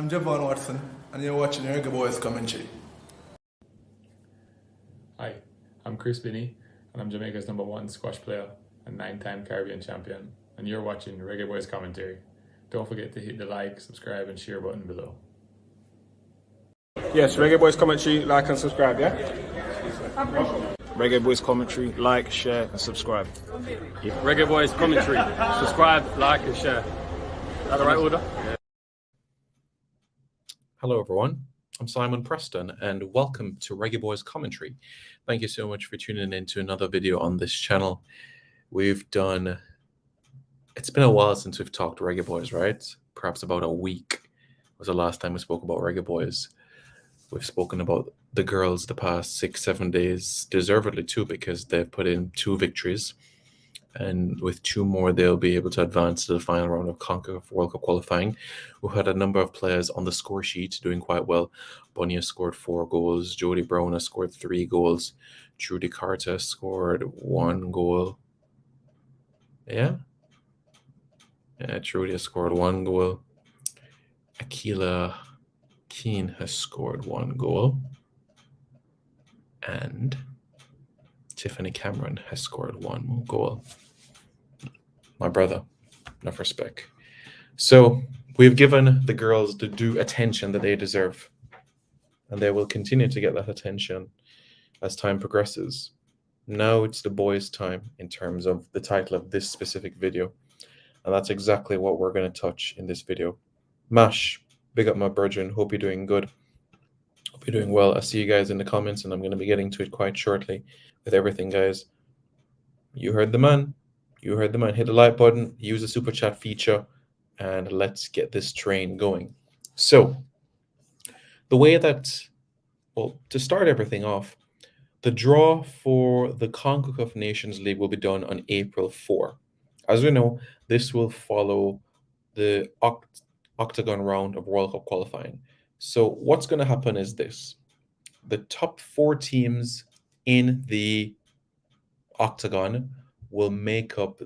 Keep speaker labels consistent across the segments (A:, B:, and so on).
A: I'm Javon Watson, and you're watching Reggae Boyz commentary.
B: Hi, I'm Chris Binney, and I'm Jamaica's #1 squash player and 9-time Caribbean champion, and you're watching Reggae Boyz commentary. Don't forget to hit the like, subscribe, and share button below.
C: Yes, Reggae Boyz commentary, like and subscribe, yeah? Reggae Boyz commentary, like, share, and subscribe.
D: Reggae Boyz commentary, subscribe, like, and share. Is that the right order?
E: Hello everyone, I'm Simon Preston and welcome to Reggae Boyz commentary. Thank you so much for tuning in to another video on this channel. It's been a while since we've talked Reggae Boyz, right? Perhaps about a week was the last time we spoke about Reggae Boyz. We've spoken about the girls the past 6-7 days, deservedly too, because they've put in 2 victories. And with 2 more, they'll be able to advance to the final round of Concacaf World Cup qualifying. We've had a number of players on the score sheet doing quite well. Bunny has scored 4 goals. Jody Brown has scored 3 goals. Trudy Carter scored 1 goal. Yeah, Trudy has scored 1 goal. Akila Keane has scored 1 goal. And Tiffany Cameron has scored 1 goal. My brother, enough respect. So we've given the girls the due attention that they deserve, and they will continue to get that attention as time progresses. Now it's the boys' time in terms of the title of this specific video, and that's exactly what we're going to touch in this video. Mash, big up my brethren. Hope you're doing good. Hope you're doing well. I see you guys in the comments, and I'm going to be getting to it quite shortly with everything, guys. You heard the man. You heard the man. Hit the like button, use the super chat feature, and let's get this train going. So, the way that, well, to start everything off, the draw for the Concacaf Nations League will be done on April 4. As we know, this will follow the octagon round of World Cup qualifying. So, what's going to happen is this. The top 4 teams in the octagon will make up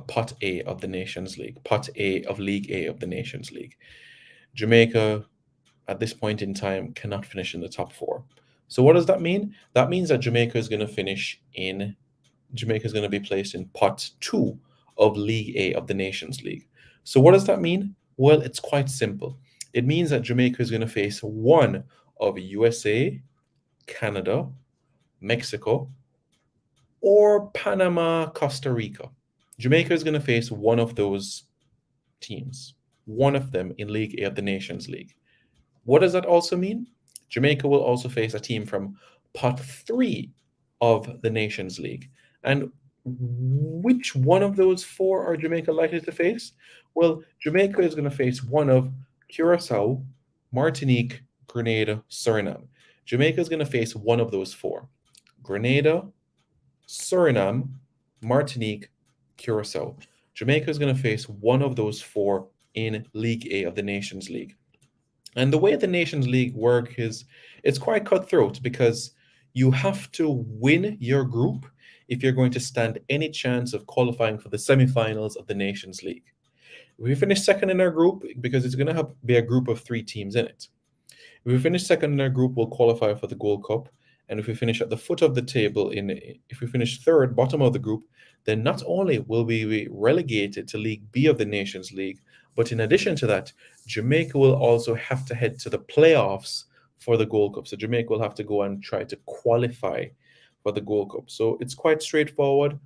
E: pot A of the Nations League, pot A of League A of the Nations League. Jamaica, at this point in time, cannot finish in the top 4. So what does that mean? That means that Jamaica is going to be placed in pot 2 of League A of the Nations League. So what does that mean? Well, it's quite simple. It means that Jamaica is going to face one of USA, Canada, Mexico, or Panama, Costa Rica. Jamaica is going to face one of those teams, one of them in League A of the Nations League. What does that also mean? Jamaica will also face a team from pot 3 of the Nations League. And which one of those 4 are Jamaica likely to face? Well, Jamaica is going to face one of Curacao, Martinique, Grenada, Suriname. Jamaica is going to face one of those 4. Grenada, Suriname, Martinique, Curacao. Jamaica is going to face one of those 4 in League A of the Nations League. And the way the Nations League work is it's quite cutthroat because you have to win your group if you're going to stand any chance of qualifying for the semifinals of the Nations League. If we finish second in our group, because it's going to be a group of 3 teams in it. If we finish second in our group, we'll qualify for the Gold Cup. And if we finish at the foot of the table, if we finish third, bottom of the group, then not only will we be relegated to League B of the Nations League, but in addition to that, Jamaica will also have to head to the playoffs for the Gold Cup. So Jamaica will have to go and try to qualify for the Gold Cup. So it's quite straightforward.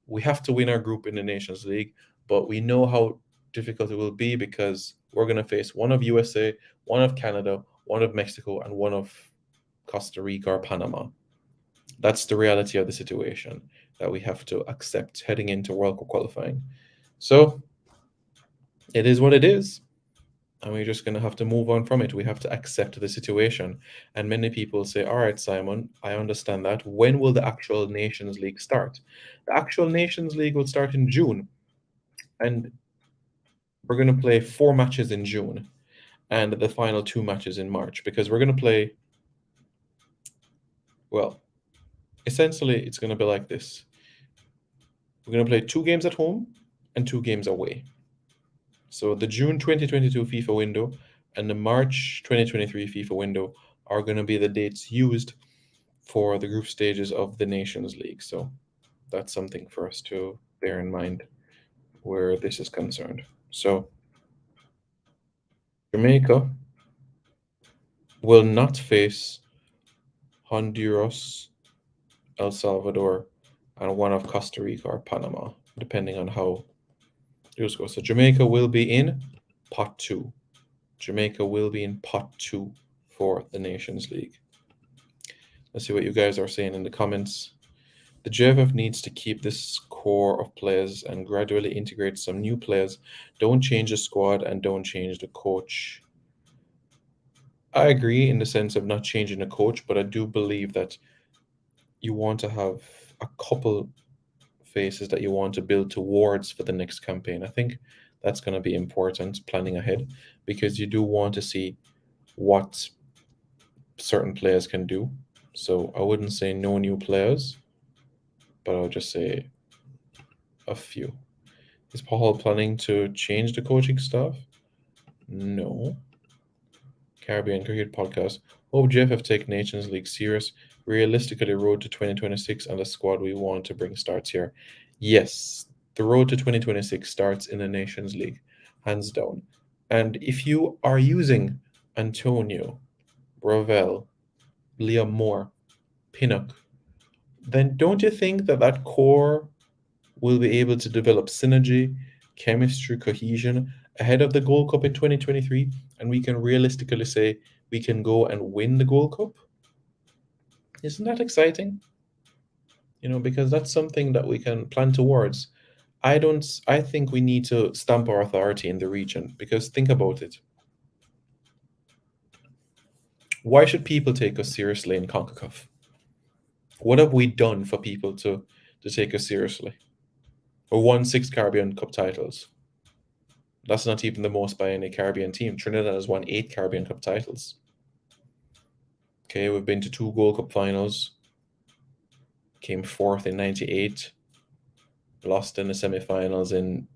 E: We have to win our group in the Nations League, but we know how difficult it will be because we're going to face one of USA, one of Canada, one of Mexico, and one of Costa Rica or Panama. That's the reality of the situation that we have to accept heading into World Cup qualifying. So it is what it is, and we're just going to have to move on from it. We have to accept the situation. And many people say, all right, Simon, I understand that. When will the actual Nations League start? The actual Nations League will start in June, and we're going to play 4 matches in June and the final 2 matches in March, because we're going to play, well, essentially it's going to be like this. We're going to play 2 games at home and 2 games away. So the June 2022 FIFA window and the March 2023 FIFA window are going to be the dates used for the group stages of the Nations League. So that's something for us to bear in mind where this is concerned. So Jamaica will not face Honduras, El Salvador, and one of Costa Rica or Panama, depending on how those go. So Jamaica will be in pot 2. Jamaica will be in pot 2 for the Nations League. Let's see what you guys are saying in the comments. The JFF needs to keep this core of players and gradually integrate some new players. Don't change the squad and don't change the coach. I agree in the sense of not changing the coach, but I do believe that you want to have a couple faces that you want to build towards for the next campaign. I think that's going to be important planning ahead, because you do want to see what certain players can do. So I wouldn't say no new players, but I'll just say a few. Is Paul planning to change the coaching staff? No. Caribbean Cricket Podcast. Hope JFF take Nations League serious. Realistically, road to 2026 and the squad we want to bring starts here. Yes, the road to 2026 starts in the Nations League, hands down. And if you are using Antonio, Ravel, Liam Moore, Pinnock, then don't you think that that core will be able to develop synergy, chemistry, cohesion ahead of the Gold Cup in 2023? And we can realistically say we can go and win the Gold Cup? Isn't that exciting? Because that's something that we can plan towards. I think we need to stamp our authority in the region, because think about it. Why should people take us seriously in Concacaf? What have we done for people to take us seriously? We won 6 Caribbean Cup titles. That's not even the most by any Caribbean team. Trinidad has won 8 Caribbean Cup titles. Okay, we've been to 2 Gold Cup finals. Came 4th in 98. Lost in the semifinals in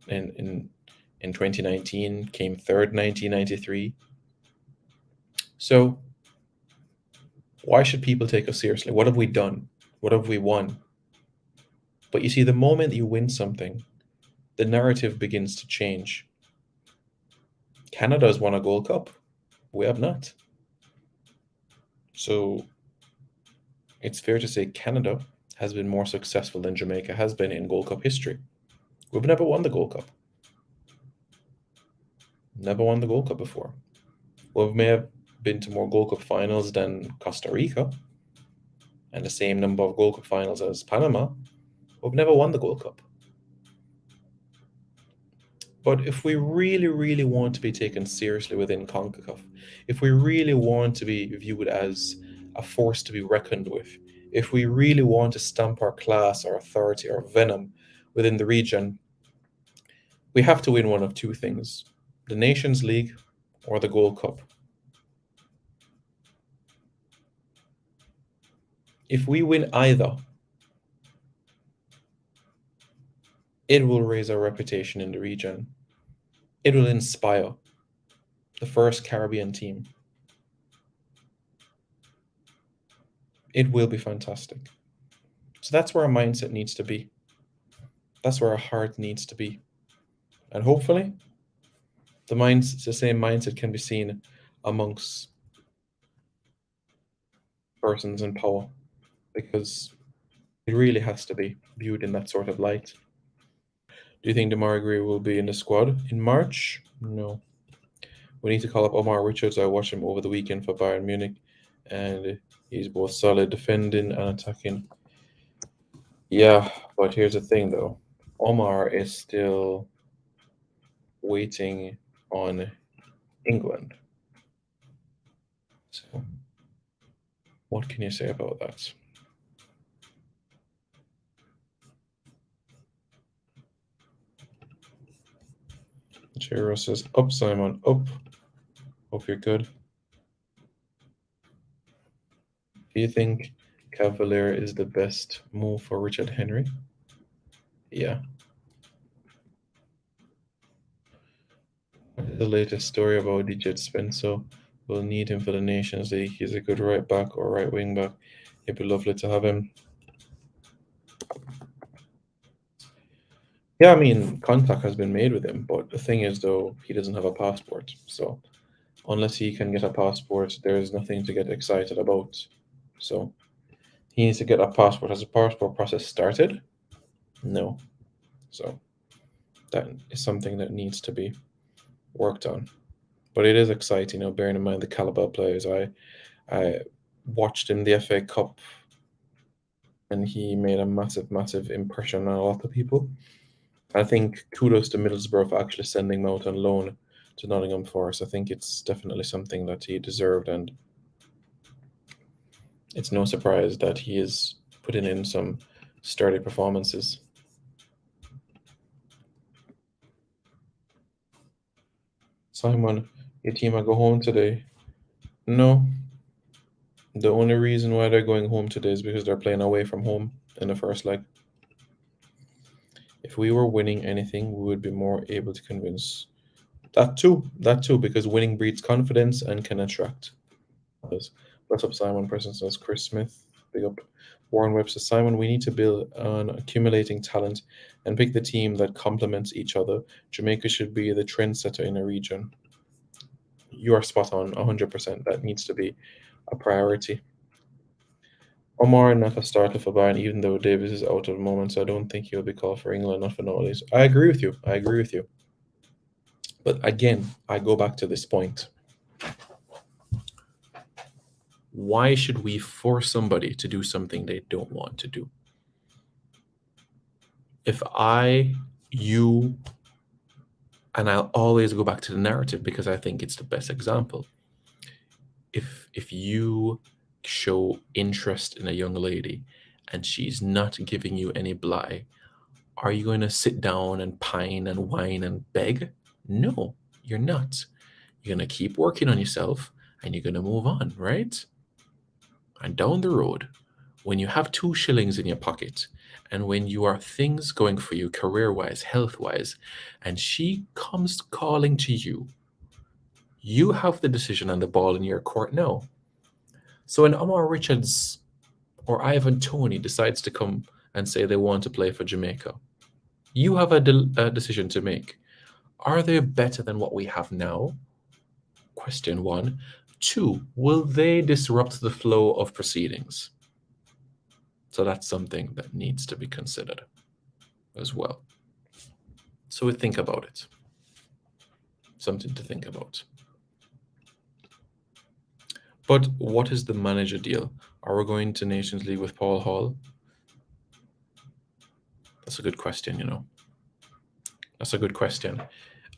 E: 2019. Came 3rd 1993. So why should people take us seriously? What have we done? What have we won? But you see, the moment you win something, the narrative begins to change. Canada has won a Gold Cup. We have not. So it's fair to say Canada has been more successful than Jamaica has been in Gold Cup history. We've never won the Gold Cup. Never won the Gold Cup before. We may have been to more Gold Cup finals than Costa Rica and the same number of Gold Cup finals as Panama. We've never won the Gold Cup. But if we really, really want to be taken seriously within CONCACAF, if we really want to be viewed as a force to be reckoned with, if we really want to stamp our class, our authority, our venom within the region, we have to win one of 2 things: the Nations League or the Gold Cup. If we win either, it will raise our reputation in the region. It will inspire the first Caribbean team. It will be fantastic. So that's where our mindset needs to be. That's where our heart needs to be. And hopefully, the same mindset can be seen amongst persons in power, because it really has to be viewed in that sort of light. Do you think Damari Gray will be in the squad in March? No. We need to call up Omar Richards. I watched him over the weekend for Bayern Munich, and he's both solid defending and attacking. Yeah, but here's the thing, though. Omar is still waiting on England. So, what can you say about that? Jero says, up, Simon, up. Hope you're good. Do you think Cavalier is the best move for Richard Henry? Yeah. the latest story about DJ Spencer. We'll need him for the Nations League. He's a good right back or right wing back. It'd be lovely to have him. Yeah, I mean, contact has been made with him, but the thing is, though, he doesn't have a passport. So unless he can get a passport, there's nothing to get excited about. So he needs to get a passport. Has the passport process started? No. So that is something that needs to be worked on. But it is exciting, bearing in mind the caliber of players. I watched him the FA Cup, and he made a massive, massive impression on a lot of people. I think kudos to Middlesbrough for actually sending him out on loan to Nottingham Forest. I think it's definitely something that he deserved, and it's no surprise that he is putting in some sturdy performances. Simon, your team will go home today? No. The only reason why they're going home today is because they're playing away from home in the first leg. If we were winning anything, we would be more able to convince. That too, because winning breeds confidence and can attract others. Bless up, Simon. Person says Chris Smith. Big up. Warren Webster. Simon, we need to build on accumulating talent and pick the team that complements each other. Jamaica should be the trendsetter in a region. You are spot on, 100%. That needs to be a priority. Omar, not a starter for Bayern, even though Davis is out at the moment, so I don't think he'll be called for England, not for nowadays. I agree with you. But again, I go back to this point. Why should we force somebody to do something they don't want to do? If you, and I'll always go back to the narrative because I think it's the best example. If you show interest in a young lady and she's not giving you any bly, are you going to sit down and pine and whine and beg? No, you're not. You're going to keep working on yourself and you're going to move on, right? And down the road, when you have 2 shillings in your pocket and when you are things going for you career-wise, health-wise, and she comes calling to you, you have the decision and the ball in your court now. So when Omar Richards or Ivan Toney decides to come and say they want to play for Jamaica, you have a decision to make. Are they better than what we have now? Question 1. 2, will they disrupt the flow of proceedings? So that's something that needs to be considered as well. So we think about it. Something to think about. But what is the manager deal? Are we going to Nations League with Paul Hall? That's a good question, That's a good question.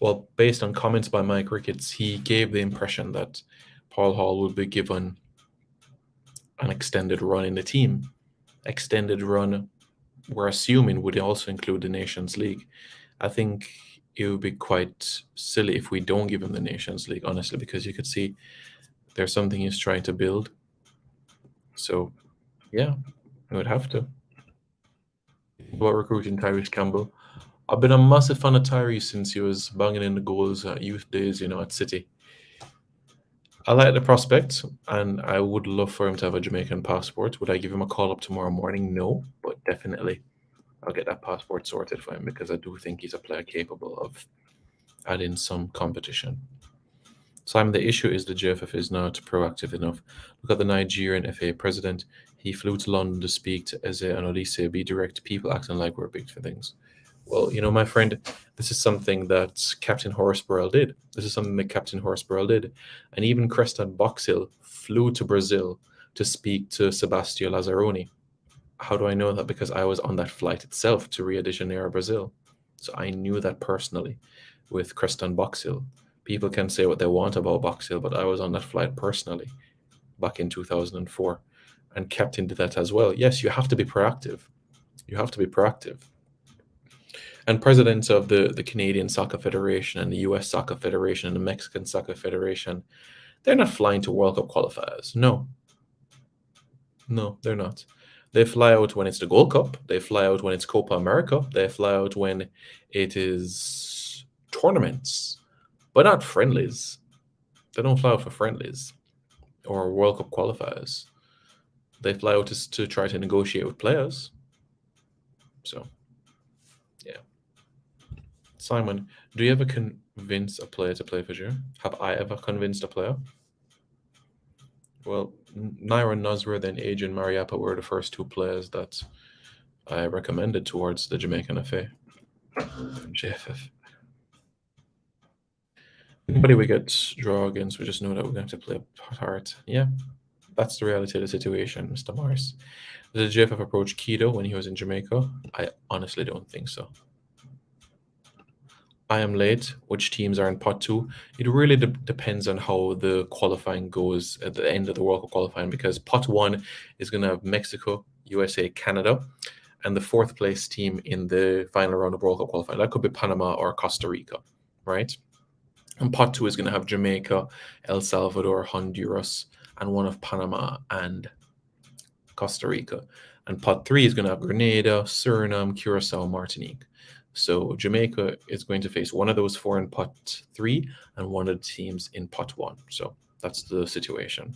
E: Well, based on comments by Mike Ricketts, he gave the impression that Paul Hall would be given an extended run in the team. Extended run, we're assuming, would also include the Nations League. I think it would be quite silly if we don't give him the Nations League, honestly, because you could see there's something he's trying to build. So, yeah, I would have to. About recruiting Tyrese Campbell. I've been a massive fan of Tyrese since he was banging in the goals at youth days, at City. I like the prospect, and I would love for him to have a Jamaican passport. Would I give him a call up tomorrow morning? No, but definitely I'll get that passport sorted for him because I do think he's a player capable of adding some competition. Simon, the issue is the JFF is not proactive enough. Look at the Nigerian FA president. He flew to London to speak to Eze and Olise, be direct, people acting like we're big for things. Well, my friend, this is something that Captain Horace Burrell did. And even Creston Boxill flew to Brazil to speak to Sebastião Lazzaroni. How do I know that? Because I was on that flight itself to Rio de Janeiro, Brazil. So I knew that personally with Creston Boxill. People can say what they want about Boxill, but I was on that flight personally back in 2004. And Captain did that as well. Yes, you have to be proactive. And presidents of the Canadian Soccer Federation and the US Soccer Federation and the Mexican Soccer Federation, they're not flying to World Cup qualifiers. No, they're not. They fly out when it's the Gold Cup. They fly out when it's Copa America. They fly out when it is tournaments. but not friendlies. They don't fly out for friendlies or World Cup qualifiers. They fly out to try to negotiate with players. So, yeah. Simon, do you ever convince a player to play for you? Have I ever convinced a player? Well, Naira Nusra, then Adrian Mariappa were the first two players that I recommended towards the Jamaican FA. JFF. Anybody we get draw against, we just know that we're going to have to play hard. Yeah, that's the reality of the situation, Mr. Morris. Did the JFF approach Keto when he was in Jamaica? I honestly don't think so. I am late. Which teams are in pot 2? It really depends on how the qualifying goes at the end of the World Cup qualifying, because pot 1 is going to have Mexico, USA, Canada, and the 4th place team in the final round of World Cup qualifying. That could be Panama or Costa Rica, right? And pot 2 is going to have Jamaica, El Salvador, Honduras, and one of Panama and Costa Rica. And pot 3 is going to have Grenada, Suriname, Curacao, Martinique. So Jamaica is going to face one of those 4 in pot 3 and one of the teams in pot 1. So that's the situation.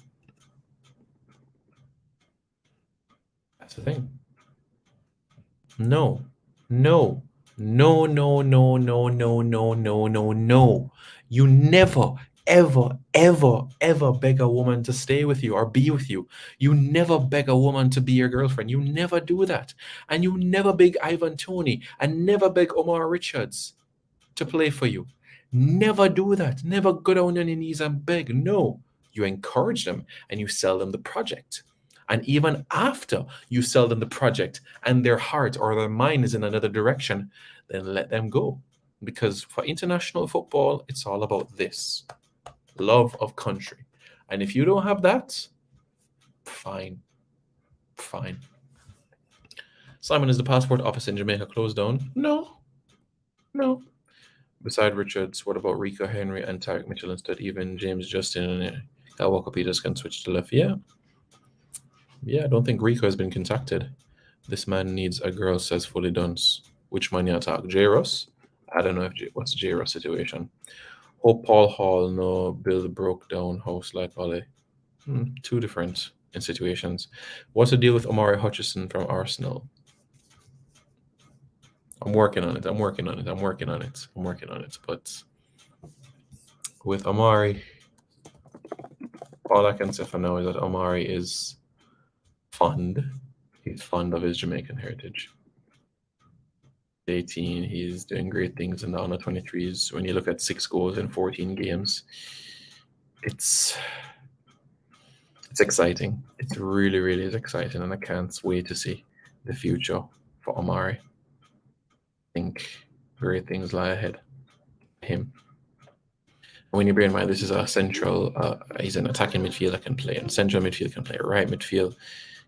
E: That's the thing. No. You never, ever beg a woman to stay with you or be with you. You never beg a woman to be your girlfriend. You never do that. And you never beg Ivan Toney and never beg Omar Richards to play for you. Never do that. Never go down on your knees and beg. No. You encourage them and you sell them the project. And even after you sell them the project and their heart or their mind is in another direction, then let them go. Because for international football, it's all about this. Love of country. And if you don't have that, fine. Simon, is the passport office in Jamaica closed down? No. Beside Richards, what about Rico Henry and Tarek Mitchell instead? Even James Justin and Walker Peters can switch to left. Yeah, I don't think Rico has been contacted. This man needs a girl, says Fully Dunce. Which man you attack? J-Ross? I don't know what's J-Ross situation. Hope Paul Hall, no Bill broke down house like Ollie. Two different situations. What's the deal with Omari Hutchison from Arsenal? I'm working on it. But with Omari, all I can say for now is that Omari is fond. He's fond of his Jamaican heritage. 18, he's doing great things in the under 23s. When you look at 6 goals in 14 games, it's exciting. It really is exciting, and I can't wait to see the future for Omari. I think great things lie ahead for him. When you bear in mind this is a central, he's an attacking midfielder that can play, and central midfield can play, right midfield.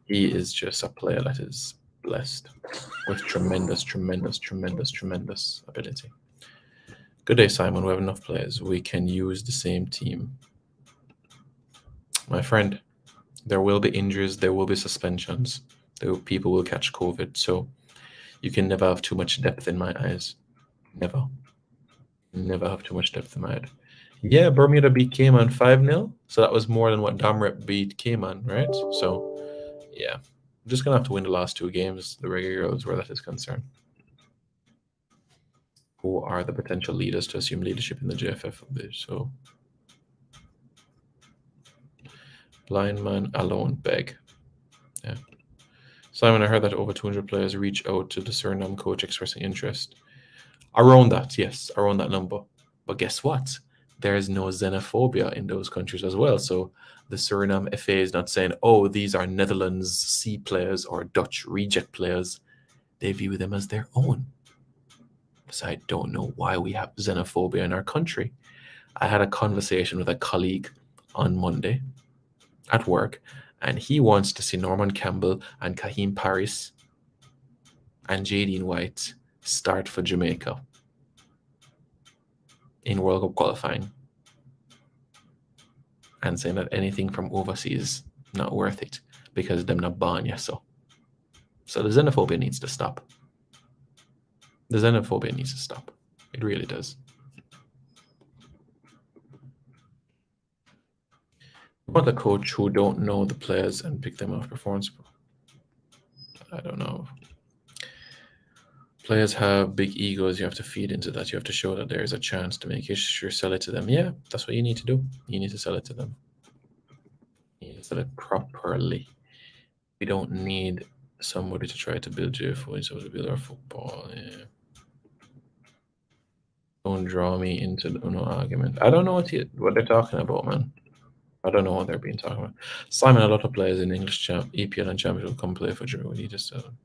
E: He is just a player that is blessed with tremendous ability. Good day, Simon. We have enough players. We can use the same team. My friend, there will be injuries. There will be suspensions. People will catch COVID. So you can never have too much depth in my eyes. Never have too much depth in my head. Yeah, Bermuda beat Cayman 5-0. So that was more than what Damrep beat Cayman, right? So, yeah. I'm just going to have to win the last 2 games, the Reggae Girls, where that is concerned. Who are the potential leaders to assume leadership in the JFF? So, blind man alone beg. Yeah. Simon, I heard that over 200 players reach out to the Suriname coach expressing interest. Around that, yes, around that number. But guess what? There is no xenophobia in those countries as well. So the Suriname FA is not saying, oh, these are Netherlands C players or Dutch reject players. They view them as their own. So I don't know why we have xenophobia in our country. I had a conversation with a colleague on Monday at work, and he wants to see Norman Campbell and Kaheem Paris and Jadine White start for Jamaica in World Cup qualifying, and saying that anything from overseas not worth it because them not born yet. So the xenophobia needs to stop. The xenophobia needs to stop. It really does. want a coach who don't know the players and pick them off performance. I don't know. Players have big egos. You have to feed into that. You have to show that there is a chance to make it. Sure, sell it to them. Yeah, that's what you need to do. You need to sell it to them. You need to sell it properly. We don't need somebody to try to build JFO, so to build our football. Yeah. Don't draw me into no argument. I don't know what they're talking about, man. I don't know what they're being talking about. Simon, a lot of players in English EPL and Championship will come play for Germany. We need to sell them.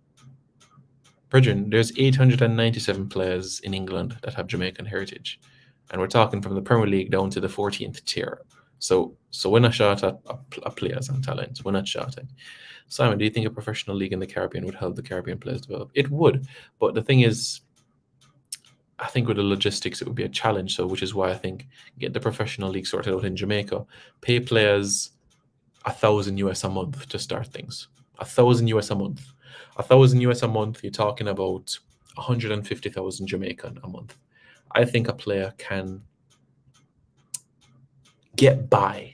E: Brethren, there's 897 players in England that have Jamaican heritage. And we're talking from the Premier League down to the 14th tier. So we're not shot at players and talent. We're not shouting. Simon, do you think a professional league in the Caribbean would help the Caribbean players develop? It would. But the thing is, I think with the logistics, it would be a challenge. So, which is why I think get the professional league sorted out in Jamaica. Pay players $1,000 a month to start things. $1,000 a month. $1,000 a month. You're talking about 150,000 Jamaican a month. I think a player can get by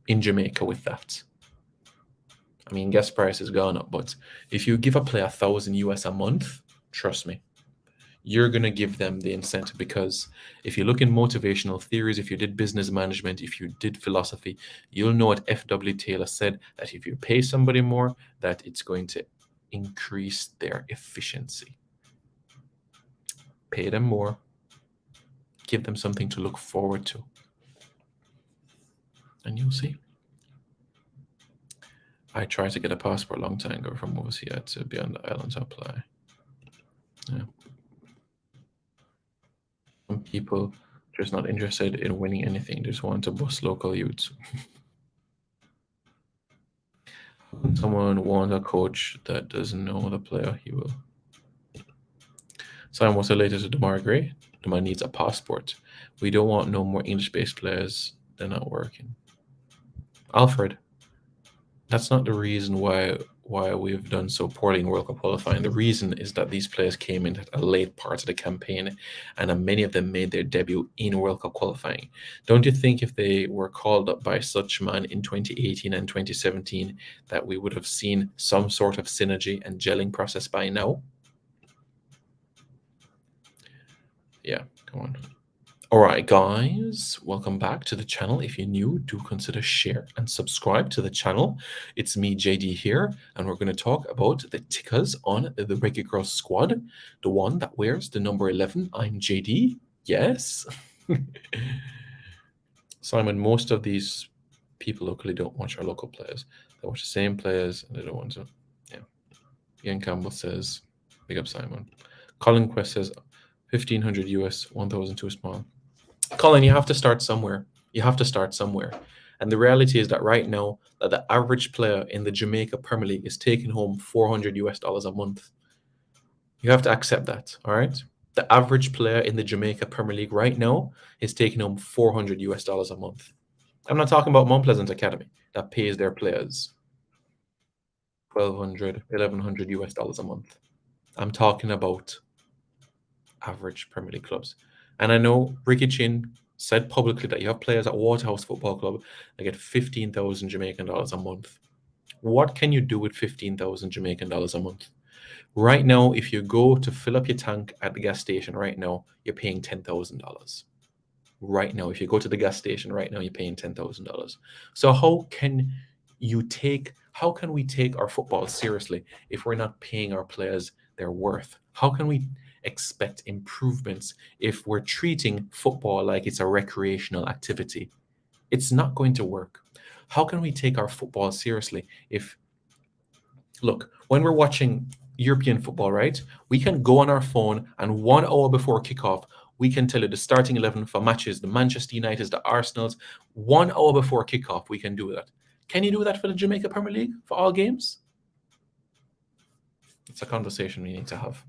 E: in Jamaica with that. I mean, gas price has gone up, but if you give a player $1,000 a month, trust me, you're going to give them the incentive, because if you look in motivational theories, if you did business management, if you did philosophy, you'll know what F.W. Taylor said, that if you pay somebody more, that it's going to increase their efficiency. Pay them more. Give them something to look forward to. And you'll see. I tried to get a passport a long time ago from overseas. I had to be on the island to apply. Yeah. Some people just not interested in winning anything. They just want to bust local youths. Someone want a coach that doesn't know the player, he will. Simon, what's related to Demar Gray? Demar needs a passport. We don't want no more English-based players. They're not working. Alfred, that's not the reason why we've done so poorly in World Cup qualifying. The reason is that these players came in at a late part of the campaign, and many of them made their debut in World Cup qualifying. Don't you think if they were called up by such man in 2018 and 2017 that we would have seen some sort of synergy and gelling process by now? Yeah, come on. All right, guys, welcome back to the channel. If you're new, do consider share and subscribe to the channel. It's me, JD, here, and we're going to talk about the tickers on the Reggae Girls squad, the one that wears the number 11. I'm JD. Yes. Simon, most of these people locally don't watch our local players. They watch the same players, and they don't want to. Yeah. Ian Campbell says, big up, Simon. Colin Quest says, 1,500 US, 1,000 too small. Colin, you have to start somewhere. You have to start somewhere. And the reality is that right now, that the average player in the Jamaica Premier League is taking home $400 a month. You have to accept that, all right? The average player in the Jamaica Premier League right now is taking home $400 a month. I'm not talking about Mount Pleasant Academy that pays their players $1,200, $1,100 a month. I'm talking about average Premier League clubs. And I know Ricky Chin said publicly that you have players at Waterhouse Football Club that get 15,000 Jamaican dollars a month. What can you do with 15,000 Jamaican dollars a month? Right now, if you go to fill up your tank at the gas station right now, you're paying $10,000. Right now, if you go to the gas station right now, you're paying $10,000. So how can we take our football seriously if we're not paying our players their worth? How can we expect improvements if we're treating football like it's a recreational activity? It's not going to work. How can we take our football seriously look, when we're watching European football, right, we can go on our phone and 1 hour before kickoff, we can tell you the starting 11 for matches, the Manchester Uniteds, the Arsenals. 1 hour before kickoff, we can do that. Can you do that for the Jamaica Premier League for all games? It's a conversation we need to have.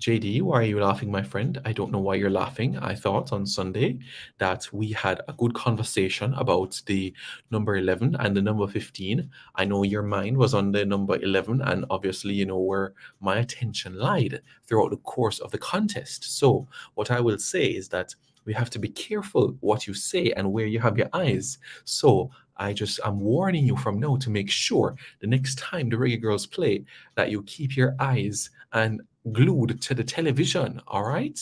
E: JD, why are you laughing, my friend? I don't know why you're laughing. I thought on Sunday that we had a good conversation about the number 11 and the number 15. I know your mind was on the number 11, and obviously you know where my attention lied throughout the course of the contest. So what I will say is that We have to be careful what you say and where you have your eyes. So I'm warning you from now to make sure the next time the Reggae Girls play that you keep your eyes and glued to the television. All right?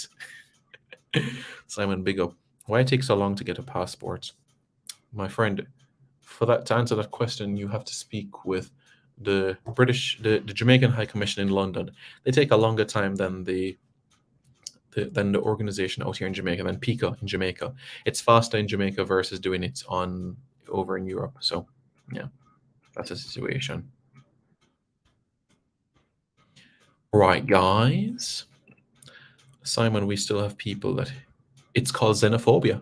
E: Simon, big up. Why it takes so long to get a passport? My friend, to answer that question, you have to speak with the Jamaican High Commission in London. They take a longer time than the organization out here in Jamaica, than PICA in Jamaica. It's faster in Jamaica versus doing it over in Europe. So yeah, that's the situation. Right, guys. Simon, we still have people that it's called xenophobia.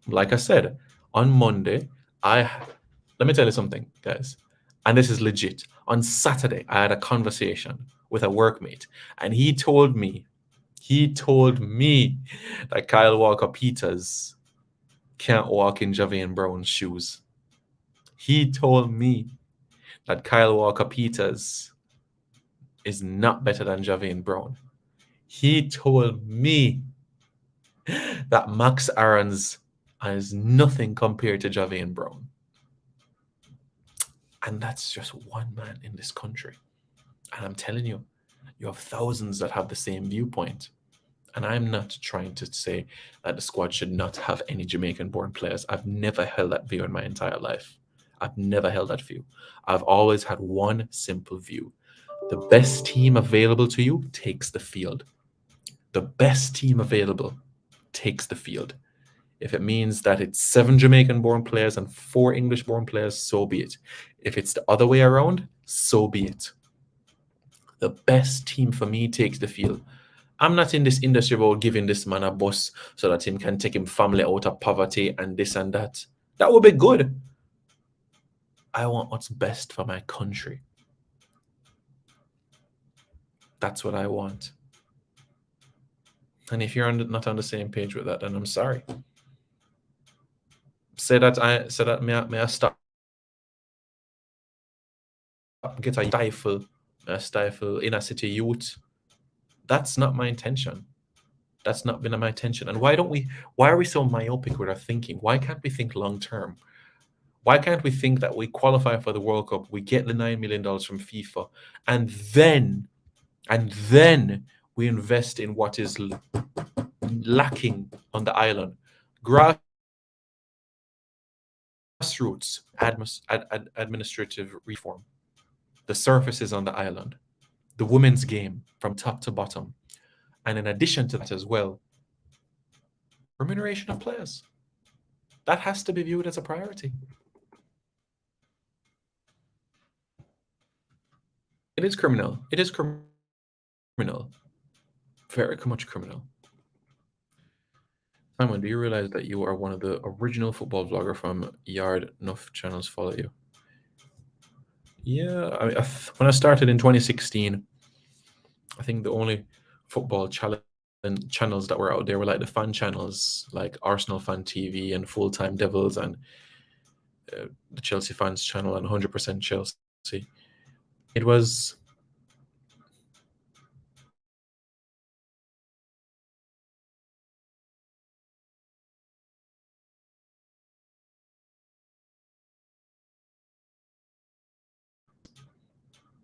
E: Like I said, on Monday, let me tell you something, guys. And this is legit. On Saturday, I had a conversation with a workmate, and he told me that Kyle Walker-Peters can't walk in Javian Brown's shoes. He told me that Kyle Walker-Peters is not better than Javian Brown. He told me that Max Aarons is nothing compared to Javian Brown. And that's just one man in this country. And I'm telling you, you have thousands that have the same viewpoint. And I'm not trying to say that the squad should not have any Jamaican-born players. I've never held that view in my entire life. I've never held that view. I've always had one simple view. The best team available to you takes the field. The best team available takes the field. If it means that it's 7 Jamaican-born players and 4 English-born players, so be it. If it's the other way around, so be it. The best team for me takes the field. I'm not in this industry about giving this man a bus so that him can take him family out of poverty and this and that. That would be good. I want what's best for my country. That's what I want. And if you're not on the same page with that, then I'm sorry. May I stop get a stifle inner city youth. That's not my intention. That's not been my intention. And why are we so myopic with our thinking? Why can't we think long term? Why can't we think that we qualify for the World Cup, we get the $9 million from FIFA, and then we invest in what is lacking on the island? Grassroots administrative reform, the surfaces on the island, the women's game from top to bottom, and in addition to that as well, remuneration of players. That has to be viewed as a priority. It is criminal. It is criminal. Very much criminal. Simon, do you realize that you are one of the original football vloggers from Yard? Enough channels follow you. Yeah, when I started in 2016, I think the only football channels that were out there were like the fan channels, like Arsenal Fan TV and Full Time Devils and the Chelsea Fans channel and 100% Chelsea. It was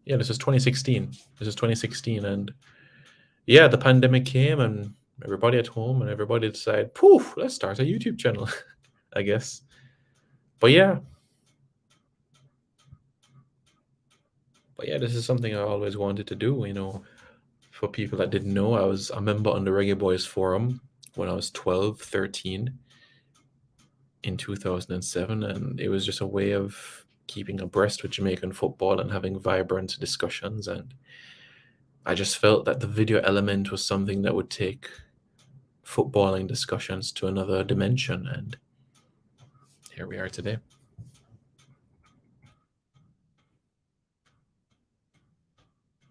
E: this is 2016. And yeah, the pandemic came and everybody at home and everybody decided, poof, let's start a YouTube channel, I guess. But yeah, this is something I always wanted to do. You know, for people that didn't know, I was a member on the Reggae Boyz forum when I was 12, 13 in 2007. And it was just a way of keeping abreast with Jamaican football and having vibrant discussions. And I just felt that the video element was something that would take footballing discussions to another dimension. And here we are today.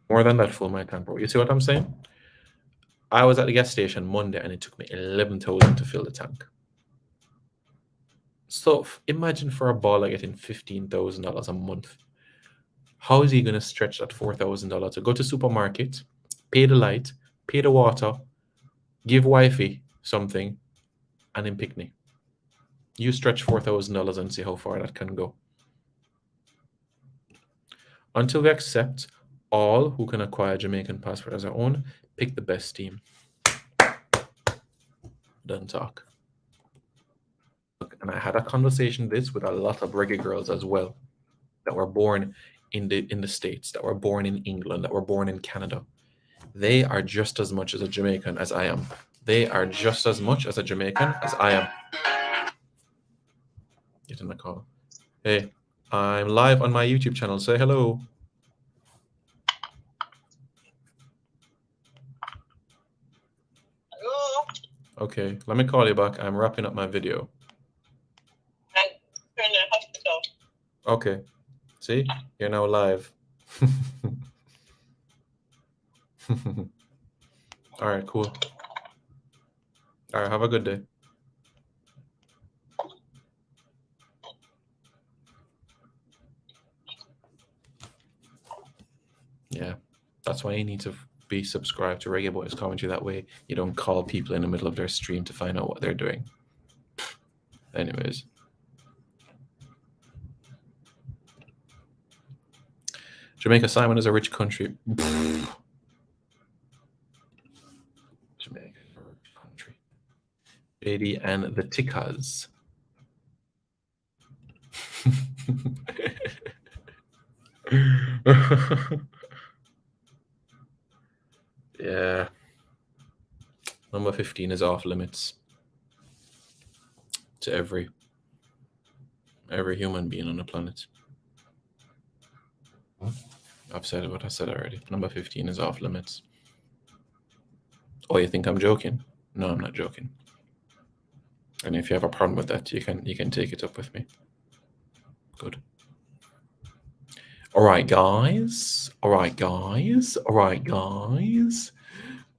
E: More than that, full my tank, bro. You see what I'm saying? I was at the gas station Monday and it took me 11,000 to fill the tank. So imagine for a baller getting $15,000 a month. How is he going to stretch that $4,000 to go to supermarket, pay the light, pay the water, give wifey something, and in Pickney. You stretch $4,000 and see how far that can go. Until we accept all who can acquire a Jamaican passport as their own, pick the best team. Don't talk. Look, and I had a conversation with a lot of reggae girls as well that were born in the States, that were born in England, that were born in Canada. They are just as much as a Jamaican as I am. They are just as much as a Jamaican as I am. Get in the call. Hey, I'm live on my YouTube channel. Say hello.
F: Hello.
E: Okay, let me call you back. I'm wrapping up my video.
F: I'm in the hospital.
E: Okay. See? You're now live. All right, cool. All right, have a good day. Yeah, that's why you need to be subscribed to Reggae Boyz commentary. That way you don't call people in the middle of their stream to find out what they're doing. Anyways. Jamaica, Simon, is a rich country. Jamaica, a rich country. JD and the Tickas. Yeah. Number 15 is off limits to every human being on the planet. I've said what I said already. Number 15 is off limits. Oh, you think I'm joking? No, I'm not joking. And if you have a problem with that, you can take it up with me. Good. All right, guys. All right, guys. All right, guys.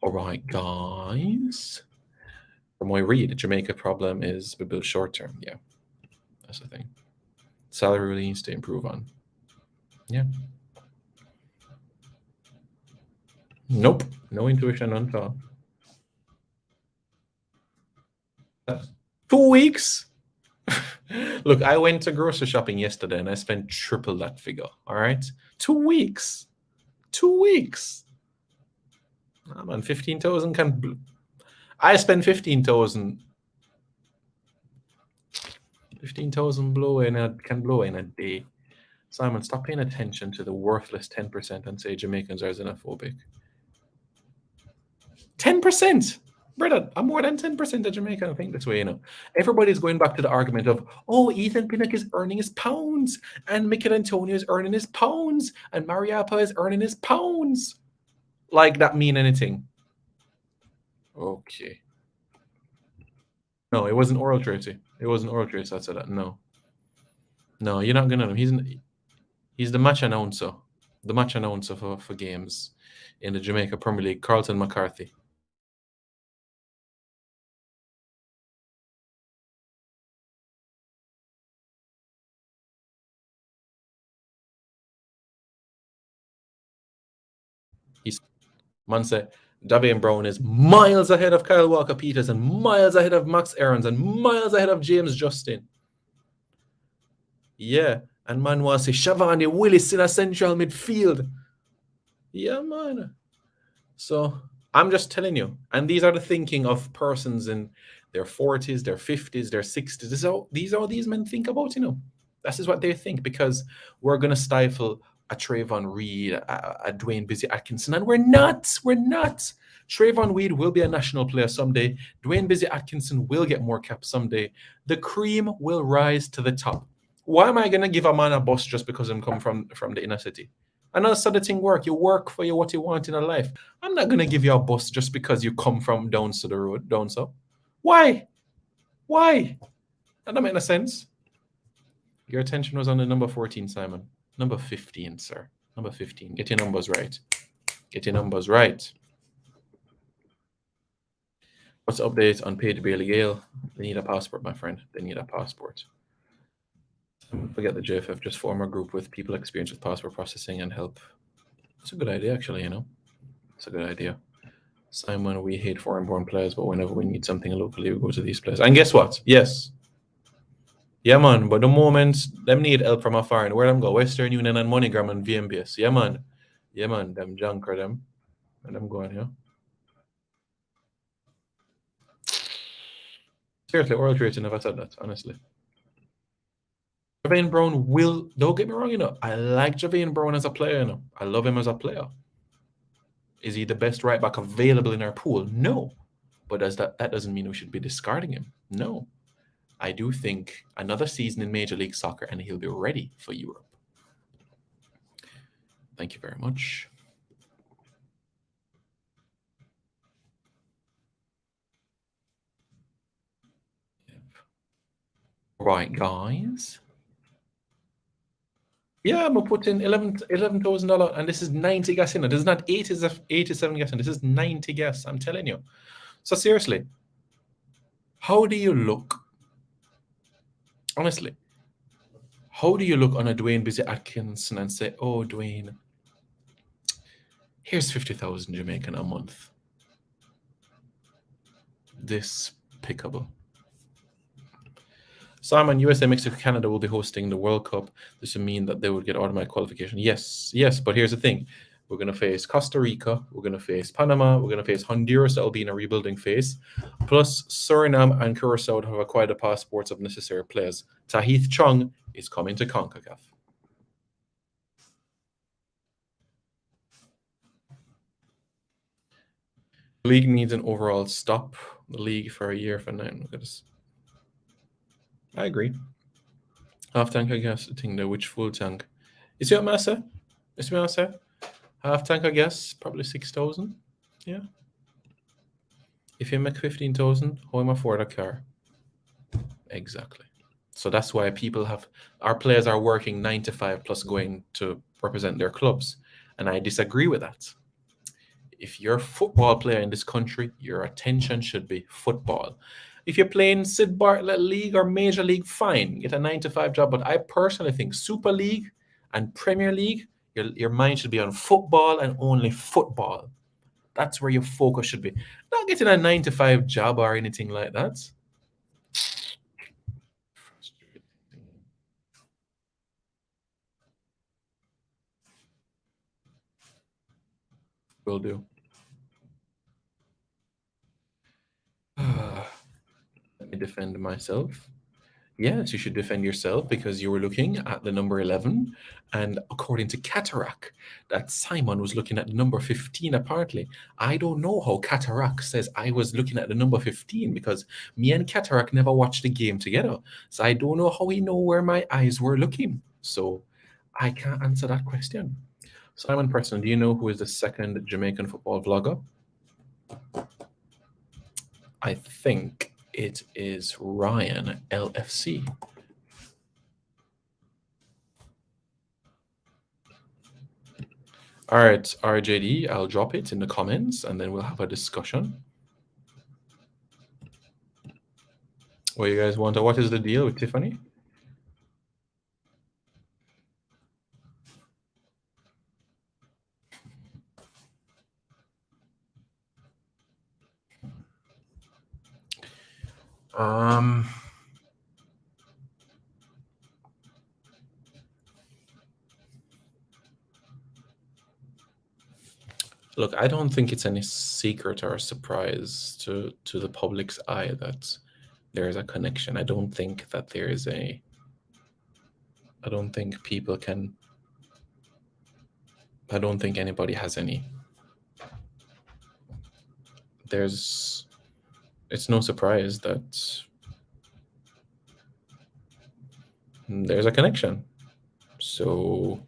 E: All right, guys. From what I read, the Jamaica problem is we build short term. Yeah, that's the thing. Salary really needs to improve on. Yeah. Nope. No intuition on top. 2 weeks? Look, I went to grocery shopping yesterday and I spent triple that figure. All right. 2 weeks. 2 weeks. Oh, man, 15,000 can. I spent 15,000. 15,000 can blow in a day. Simon, stop paying attention to the worthless 10% and say Jamaicans are xenophobic. 10%. Brother, I'm more than 10% of Jamaican. I think this way, you know. Everybody's going back to the argument of, oh, Ethan Pinnock is earning his pounds, and Mikel Antonio is earning his pounds, and Mariapa is earning his pounds. Like that mean anything? Okay. No, it wasn't Oral Tracy. It wasn't Oral Tracy that said that. No. No, you're not gonna know. He's the match announcer. The match announcer for games in the Jamaica Premier League, Carlton McCarthy. Man said Davian Brown is miles ahead of Kyle Walker-Peters and miles ahead of Max Aarons and miles ahead of James Justin. Yeah, and man wants to say Shavani Willis in a central midfield. Yeah, man. So I'm just telling you, and these are the thinking of persons in their 40s, their 50s, their 60s. These are all these men think about, you know. This is what they think, because we're going to stifle a Trayvon Reed, a Dwayne Busy Atkinson, and we're not. Trayvon Reed will be a national player someday. Dwayne Busy Atkinson will get more caps someday. The cream will rise to the top. Why am I going to give a man a bus just because I'm come from the inner city? And that's how the thing work. You work for what you want in a life. I'm not going to give you a bus just because you come from down to the road, down so. Why? That don't make no sense. Your attention was on the number 14, Simon. Number 15, sir. Number 15. Get your numbers right. What's the update on Paige Bailey Gale? They need a passport, my friend. They need a passport. Forget the JFF. Just form a group with people experienced with passport processing and help. It's a good idea, actually, you know. It's a good idea. Simon, we hate foreign-born players, but whenever we need something locally, we go to these players. And guess what? Yes. Yeah, man. But the moment them need help from afar, and where them go? Western Union and MoneyGram and VMBS. Yeah, man. Yeah, man. Them junker them. And them going here. Seriously, Oral Creator never said that, honestly. Javane Brown will, don't get me wrong, I like Javane Brown as a player, I love him as a player. Is he the best right back available in our pool? No. But that doesn't mean we should be discarding him. No. I do think another season in Major League Soccer and he'll be ready for Europe. Thank you very much. Right, guys. Yeah, I'm putting $11,000, and this is 90 gas in it. This is not 87 gas in. This is 90 gas. I'm telling you. So seriously, how do you look? Honestly, how do you look on a Dwayne Busy Atkinson and say, "Oh, Dwayne, here's 50,000 Jamaican a month"? Despicable. Simon, USA, Mexico, Canada will be hosting the World Cup. This would mean that they would get automatic qualification. Yes, but here's the thing. We're going to face Costa Rica. We're going to face Panama. We're going to face Honduras. That will be in a rebuilding phase. Plus, Suriname and Curacao have acquired the passports of necessary players. Tahith Chong is coming to Concacaf. The league needs an overall stop. The league for a year for 9. Look at this. I agree. Half tank, I guess. I think which full tank. You see what I say? You see what I say? Half tank, I guess, probably 6,000. Yeah. If you make 15,000, how am I afford a car? Exactly. So that's why our players are working 9 to 5 plus going to represent their clubs. And I disagree with that. If you're a football player in this country, your attention should be football. If you're playing Sid Bartlett League or Major League, fine, get a 9 to 5 job. But I personally think Super League and Premier League, your mind should be on football and only football. That's where your focus should be. Not getting a 9 to 5 job or anything like that. Will do. Let me defend myself. Yes, you should defend yourself because you were looking at the number 11. And according to Cataract, that Simon was looking at the number 15 apparently. I don't know how Cataract says I was looking at the number 15 because me and Cataract never watched the game together. So I don't know how he know where my eyes were looking. So I can't answer that question. Simon Preston, do you know who is the second Jamaican football vlogger? I think it is Ryan LFC. All right, RJD, I'll drop it in the comments and then we'll have a discussion. What you guys want? What is the deal with Tiffany? Look, I don't think it's any secret or surprise to the public's eye that there is a connection. I don't think that there is I don't think people can. I don't think anybody has any. It's no surprise that there's a connection. So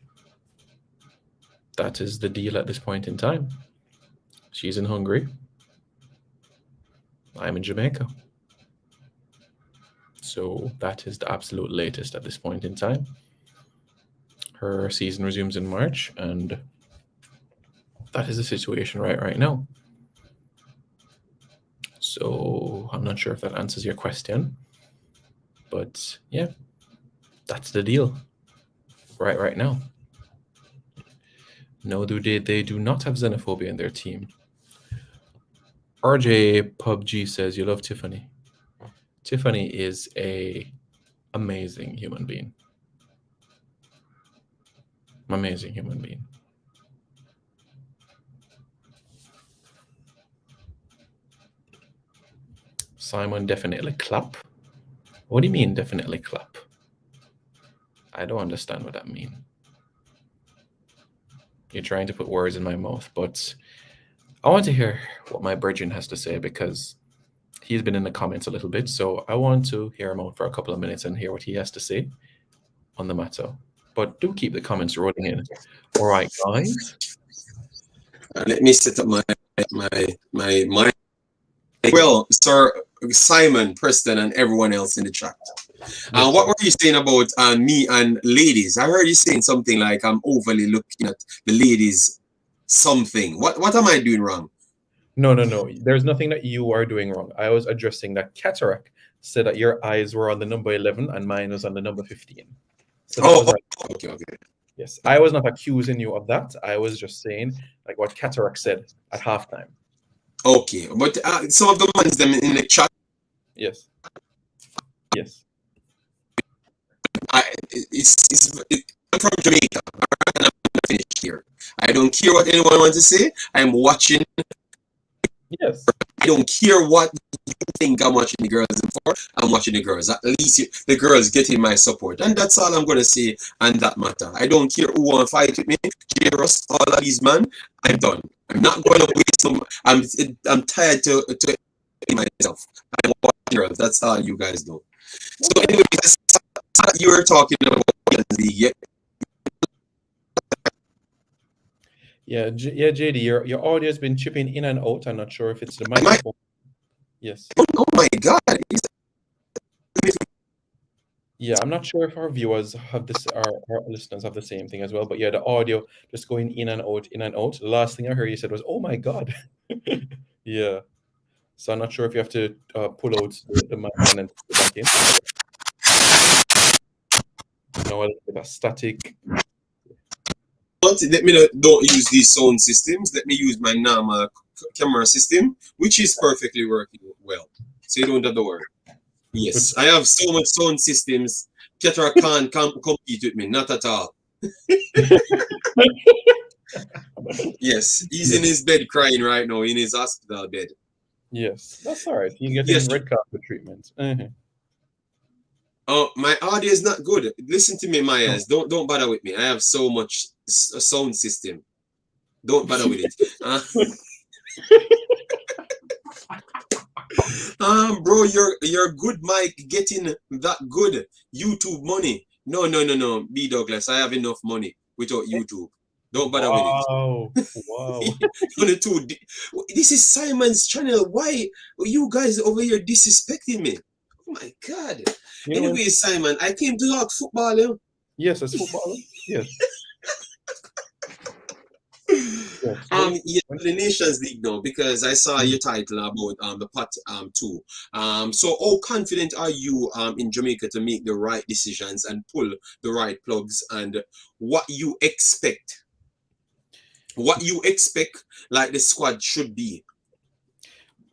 E: that is the deal at this point in time. She's in Hungary. I'm in Jamaica. So that is the absolute latest at this point in time. Her season resumes in March, and that is the situation right now. So I'm not sure if that answers your question, but yeah, that's the deal right now. No, they do not have xenophobia in their team. RJ PUBG says you love Tiffany. Tiffany is a amazing human being. Amazing human being. Simon definitely clap. What do you mean definitely clap? I don't understand what that means. You're trying to put words in my mouth, but I want to hear what my brethren has to say because he's been in the comments a little bit. So I want to hear him out for a couple of minutes and hear what he has to say on the matter. But do keep the comments rolling in. All right, guys.
G: Let me set up my. Well, Sir Simon, Preston, and everyone else in the chat. What were you saying about me and ladies? I heard you saying something like I'm overly looking at the ladies. Something. What am I doing wrong?
E: No. There's nothing that you are doing wrong. I was addressing that Cataract said that your eyes were on the number 11 and mine was on the number 15. So
G: okay.
E: Yes, I was not accusing you of that. I was just saying like what Cataract said at halftime.
G: Okay, but some of the ones them in the chat.
E: Yes.
G: I'm from Jamaica. And I'm finished here. I don't care what anyone wants to say. I'm watching.
E: Yes.
G: I don't care what you think I'm watching the girls for. I'm watching the girls. At least the girls getting my support. And that's all I'm going to say on that matter. I don't care who want to fight with me. Jairus, all of these men, I'm done. I'm not going to waste some. I'm tired to myself. I'm watching girls. That's all you guys do. So anyway, you were talking about the
E: Yeah, JD, your audio has been chipping in and out. I'm not sure if it's the microphone. Yes.
G: Oh my God.
E: Yeah, I'm not sure if our viewers have this, our listeners have the same thing as well. But yeah, the audio just going in and out, in and out. The last thing I heard you said was, "Oh my God." Yeah. So I'm not sure if you have to pull out the mic and then put it back in. No, a little bit of static.
G: Let me don't use these sound systems. Let me use my normal camera system, which is perfectly working well. So you don't have to worry. Yes, I have so much sound systems. Ketra can't compete with me, not at all. Yes, he's in his bed crying right now, in his hospital bed.
E: Yes, that's all right. You get red carpet treatment.
G: Oh, my audio is not good. Listen to me, Myers. Don't bother with me. I have so much sound system. Don't bother with it. Bro, your good mic getting that good YouTube money. No. B Douglas, I have enough money without YouTube. Don't bother with it.
E: Wow.
G: This is Simon's channel. Why are you guys over here disrespecting me? Oh my God. Anyway, Simon, I came to talk football. You know?
E: Yes, it's football. Yes.
G: The Nations League now, because I saw your title about the Pot 2. So how confident are you in Jamaica to make the right decisions and pull the right plugs, and what you expect like the squad should be?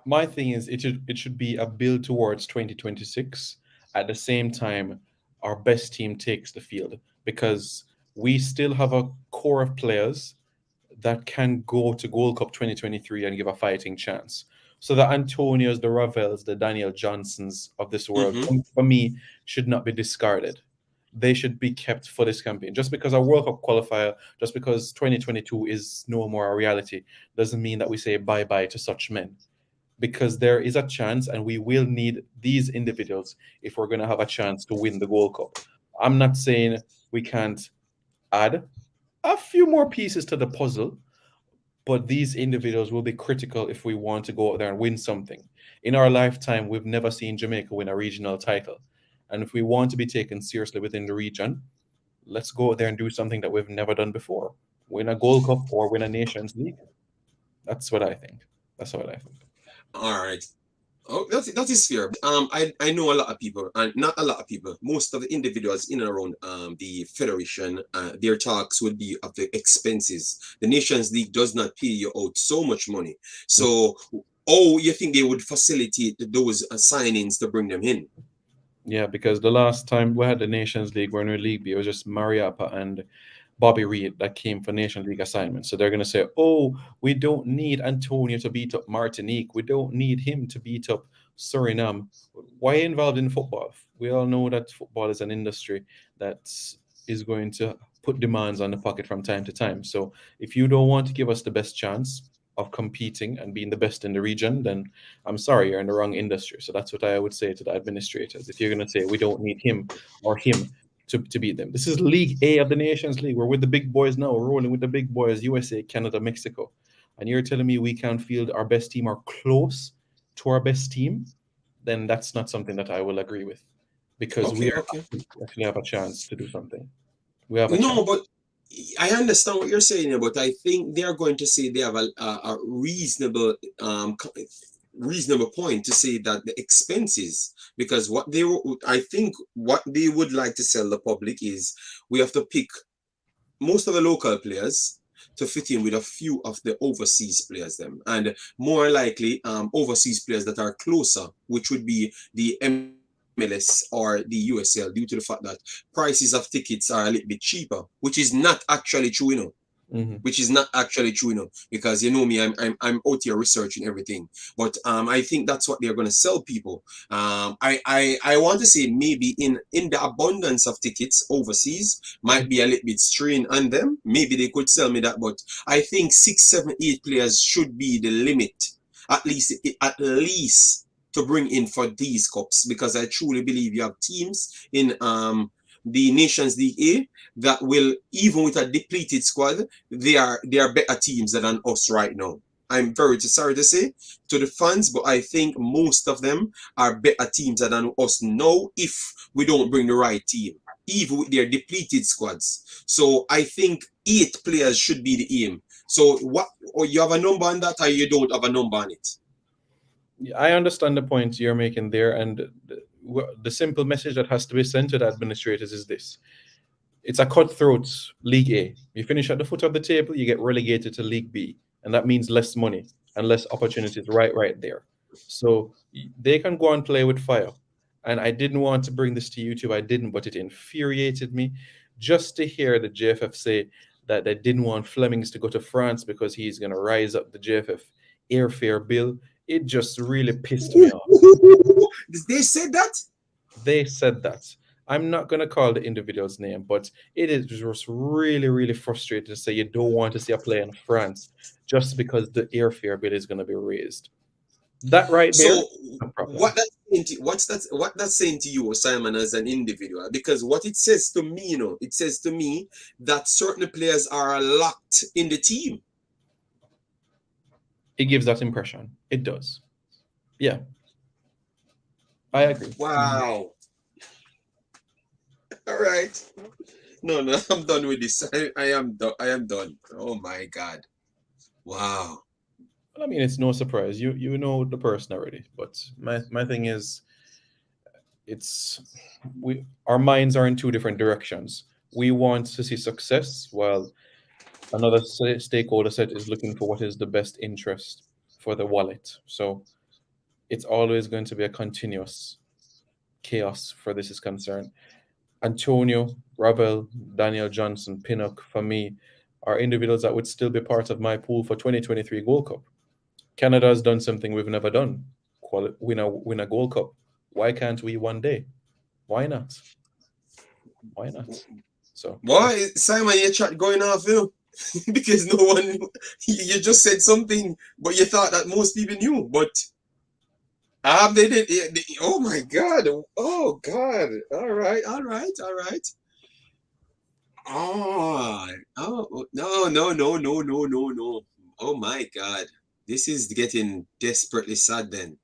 E: My thing is it should be a build towards 2026. At the same time, our best team takes the field, because we still have a core of players that can go to Gold Cup 2023 and give a fighting chance. So the Antonios, the Ravels, the Daniel Johnsons of this world, for me, should not be discarded. They should be kept for this campaign. Just because a World Cup qualifier, just because 2022 is no more a reality, doesn't mean that we say bye-bye to such men. Because there is a chance, and we will need these individuals if we're going to have a chance to win the Gold Cup. I'm not saying we can't add a few more pieces to the puzzle, but these individuals will be critical if we want to go out there and win something. In our lifetime, we've never seen Jamaica win a regional title. And if we want to be taken seriously within the region, let's go out there and do something that we've never done before. Win a Gold Cup or win a Nations League. That's what I think.
G: All right. Oh, that is fair. I know a lot of people, and not a lot of people, most of the individuals in and around the federation, their talks would be of the expenses. The Nations League does not pay you out so much money. So Oh, you think they would facilitate those signings to bring them in?
E: Yeah, because the last time we had the Nations League, we're in League B, it was just Mariappa and Bobby Reid that came for Nations League assignments. So they're going to say, oh, we don't need Antonio to beat up Martinique. We don't need him to beat up Suriname. Why involved in football? We all know that football is an industry that is going to put demands on the pocket from time to time. So if you don't want to give us the best chance of competing and being the best in the region, then I'm sorry, you're in the wrong industry. So that's what I would say to the administrators. If you're going to say we don't need him or him to beat them. This is League A of the Nations League. We're with the big boys now. We're rolling with the big boys, USA, Canada, Mexico. And you're telling me we can't field our best team or close to our best team? Then that's not something that I will agree with. Because we actually have a chance to do something. We have a chance.
G: But I understand what you're saying, but I think they're going to say they have a reasonable point to say that the expenses, because I think what they would like to sell the public is we have to pick most of the local players to fit in with a few of the overseas players them, and more likely overseas players that are closer, which would be the MLS or the USL, due to the fact that prices of tickets are a little bit cheaper, which is not actually true, you know. Which is not actually true, you know, because you know me, I'm out here researching everything. But I think that's what they're going to sell people. I want to say maybe in the abundance of tickets overseas might be a little bit strain on them. Maybe they could sell me that, but I think 6, 7, 8 players should be the limit, at least to bring in for these cups, because I truly believe you have teams in the Nations League A that will, even with a depleted squad, they are better teams than us right now. I'm very sorry to say to the fans, but I think most of them are better teams than us now if we don't bring the right team, even with their depleted squads. So I think 8 players should be the aim. So what, or you have a number on that, or you don't have a number on it?
E: I understand the point you're making there, and the simple message that has to be sent to the administrators is this. It's a cutthroat League A. You finish at the foot of the table, you get relegated to League B, and that means less money and less opportunities right there. So they can go and play with fire. And I didn't want to bring this to YouTube. I didn't, but it infuriated me just to hear the JFF say that they didn't want Flemings to go to France because he's going to rise up the JFF airfare bill. It just really pissed me off.
G: They said that?
E: They said that. I'm not going to call the individual's name, but it is just really, really frustrating to say you don't want to see a player in France just because the airfare bill is going to be raised. That right there.
G: So what that's saying to you, Simon, as an individual, because what it says to me, you know, it says to me that certain players are locked in the team.
E: It gives that impression. It does. Yeah. I agree.
G: Wow. All right. No, I'm done with this. I am done. Oh my God. Wow.
E: Well, I mean, it's no surprise. You know the person already. But my thing is, our minds are in 2 different directions. We want to see success, while another stakeholder set is looking for what is the best interest for the wallet. So it's always going to be a continuous chaos for this is concerned. Antonio, Ravel, Daniel Johnson, Pinnock, for me, are individuals that would still be part of my pool for 2023 Gold Cup. Canada has done something we've never done. Win a Gold Cup. Why can't we one day? Why not? Why not? So
G: why, Simon, you're going off, you know? Because no one, you just said something, but you thought that most people knew, but they did. Oh my God! Oh God! All right. Oh no! Oh my God! This is getting desperately sad then.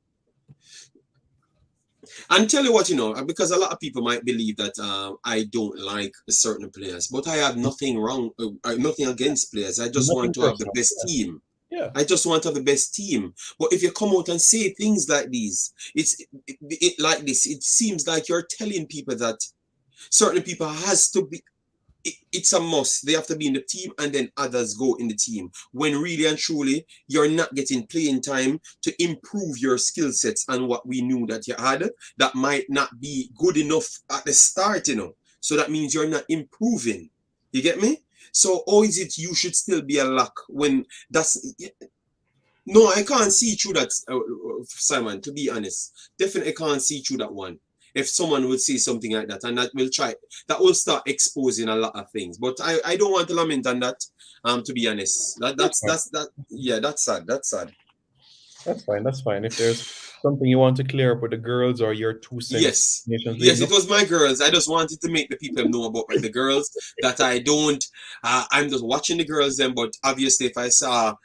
G: And tell you what, you know, because a lot of people might believe that I don't like certain players, but I have nothing wrong, nothing against players. I just want to have the best team.
E: Yeah.
G: I just want to have the best team. But if you come out and say things like these, it seems like you're telling people that certain people has to be. it's a must. They have to be in the team, and then others go in the team. When really and truly, you're not getting playing time to improve your skill sets and what we knew that you had, that might not be good enough at the start, you know. So that means you're not improving. You get me? So, or is it you should still be a lock when that's... No, I can't see through that, Simon, to be honest. Definitely can't see through that one. If someone would say something like that, and that will start exposing a lot of things. But I don't want to lament on that, to be honest. That's sad. That's sad.
E: That's fine. That's fine. If there's something you want to clear up with the girls or your 2 cents.
G: Yes.
E: Nations
G: Yes,
E: League,
G: it was my girls. I just wanted to make the people know about the girls, that I don't, I'm just watching the girls then, but obviously if I saw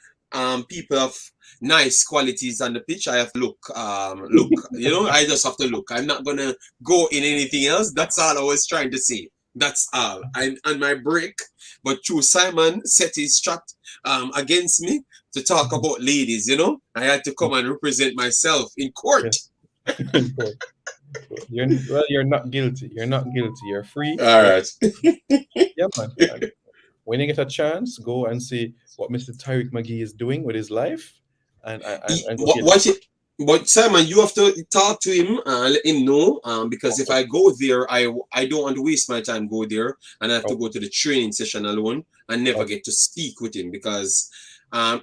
G: people of nice qualities on the pitch, I have to look, you know, I just have to look. I'm not gonna go in anything else. That's all I was trying to say. That's all. I'm on my break, but through Simon set his trap against me to talk about ladies, you know, I had to come and represent myself in court.
E: You're not guilty. You're not guilty. You're free.
G: All right.
E: Yeah, man. When you get a chance, go and see what Mr. Tyreek McGee is doing with his life.
G: But Simon, you have to talk to him and let him know, because if I go there, I don't want to waste my time go there, and I have to go to the training session alone and never get to speak with him, because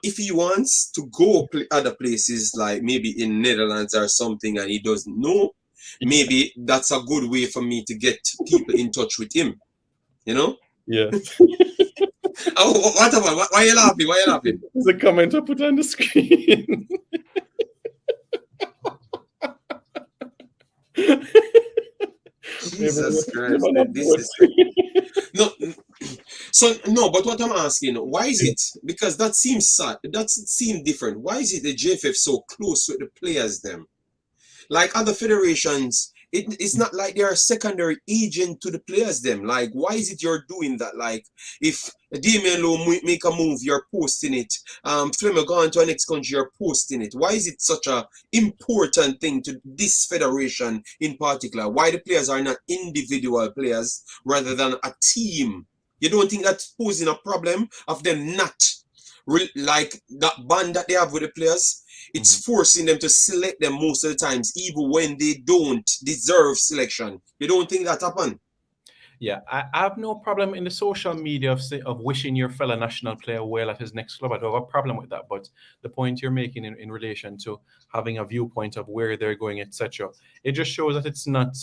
G: if he wants to go other places, like maybe in Netherlands or something, and he doesn't know, maybe that's a good way for me to get people in touch with him, you know?
E: Yeah.
G: Oh, what about? Why are you laughing? Why are you laughing?
E: There's a comment I put on the screen.
G: Jesus Christ, this is no. So no, but what I'm asking, why is it? Because that seems sad. That seems different. Why is it the JFF so close with the players? Them, like other federations, it's not like they are a secondary agent to the players. Them, like, why is it you're doing that? Like, if Damian Lowe make a move, you're posting it. Flemmer going to a next country, you're posting it. Why is it such a important thing to this federation in particular? Why the players are not individual players rather than a team? You don't think that's posing a problem of them not like that bond that they have with the players? It's forcing them to select them most of the times, even when they don't deserve selection. You don't think that happen?
E: Yeah, I have no problem in the social media of wishing your fellow national player well at his next club. I don't have a problem with that. But the point you're making in relation to having a viewpoint of where they're going, etc., it just shows that it's not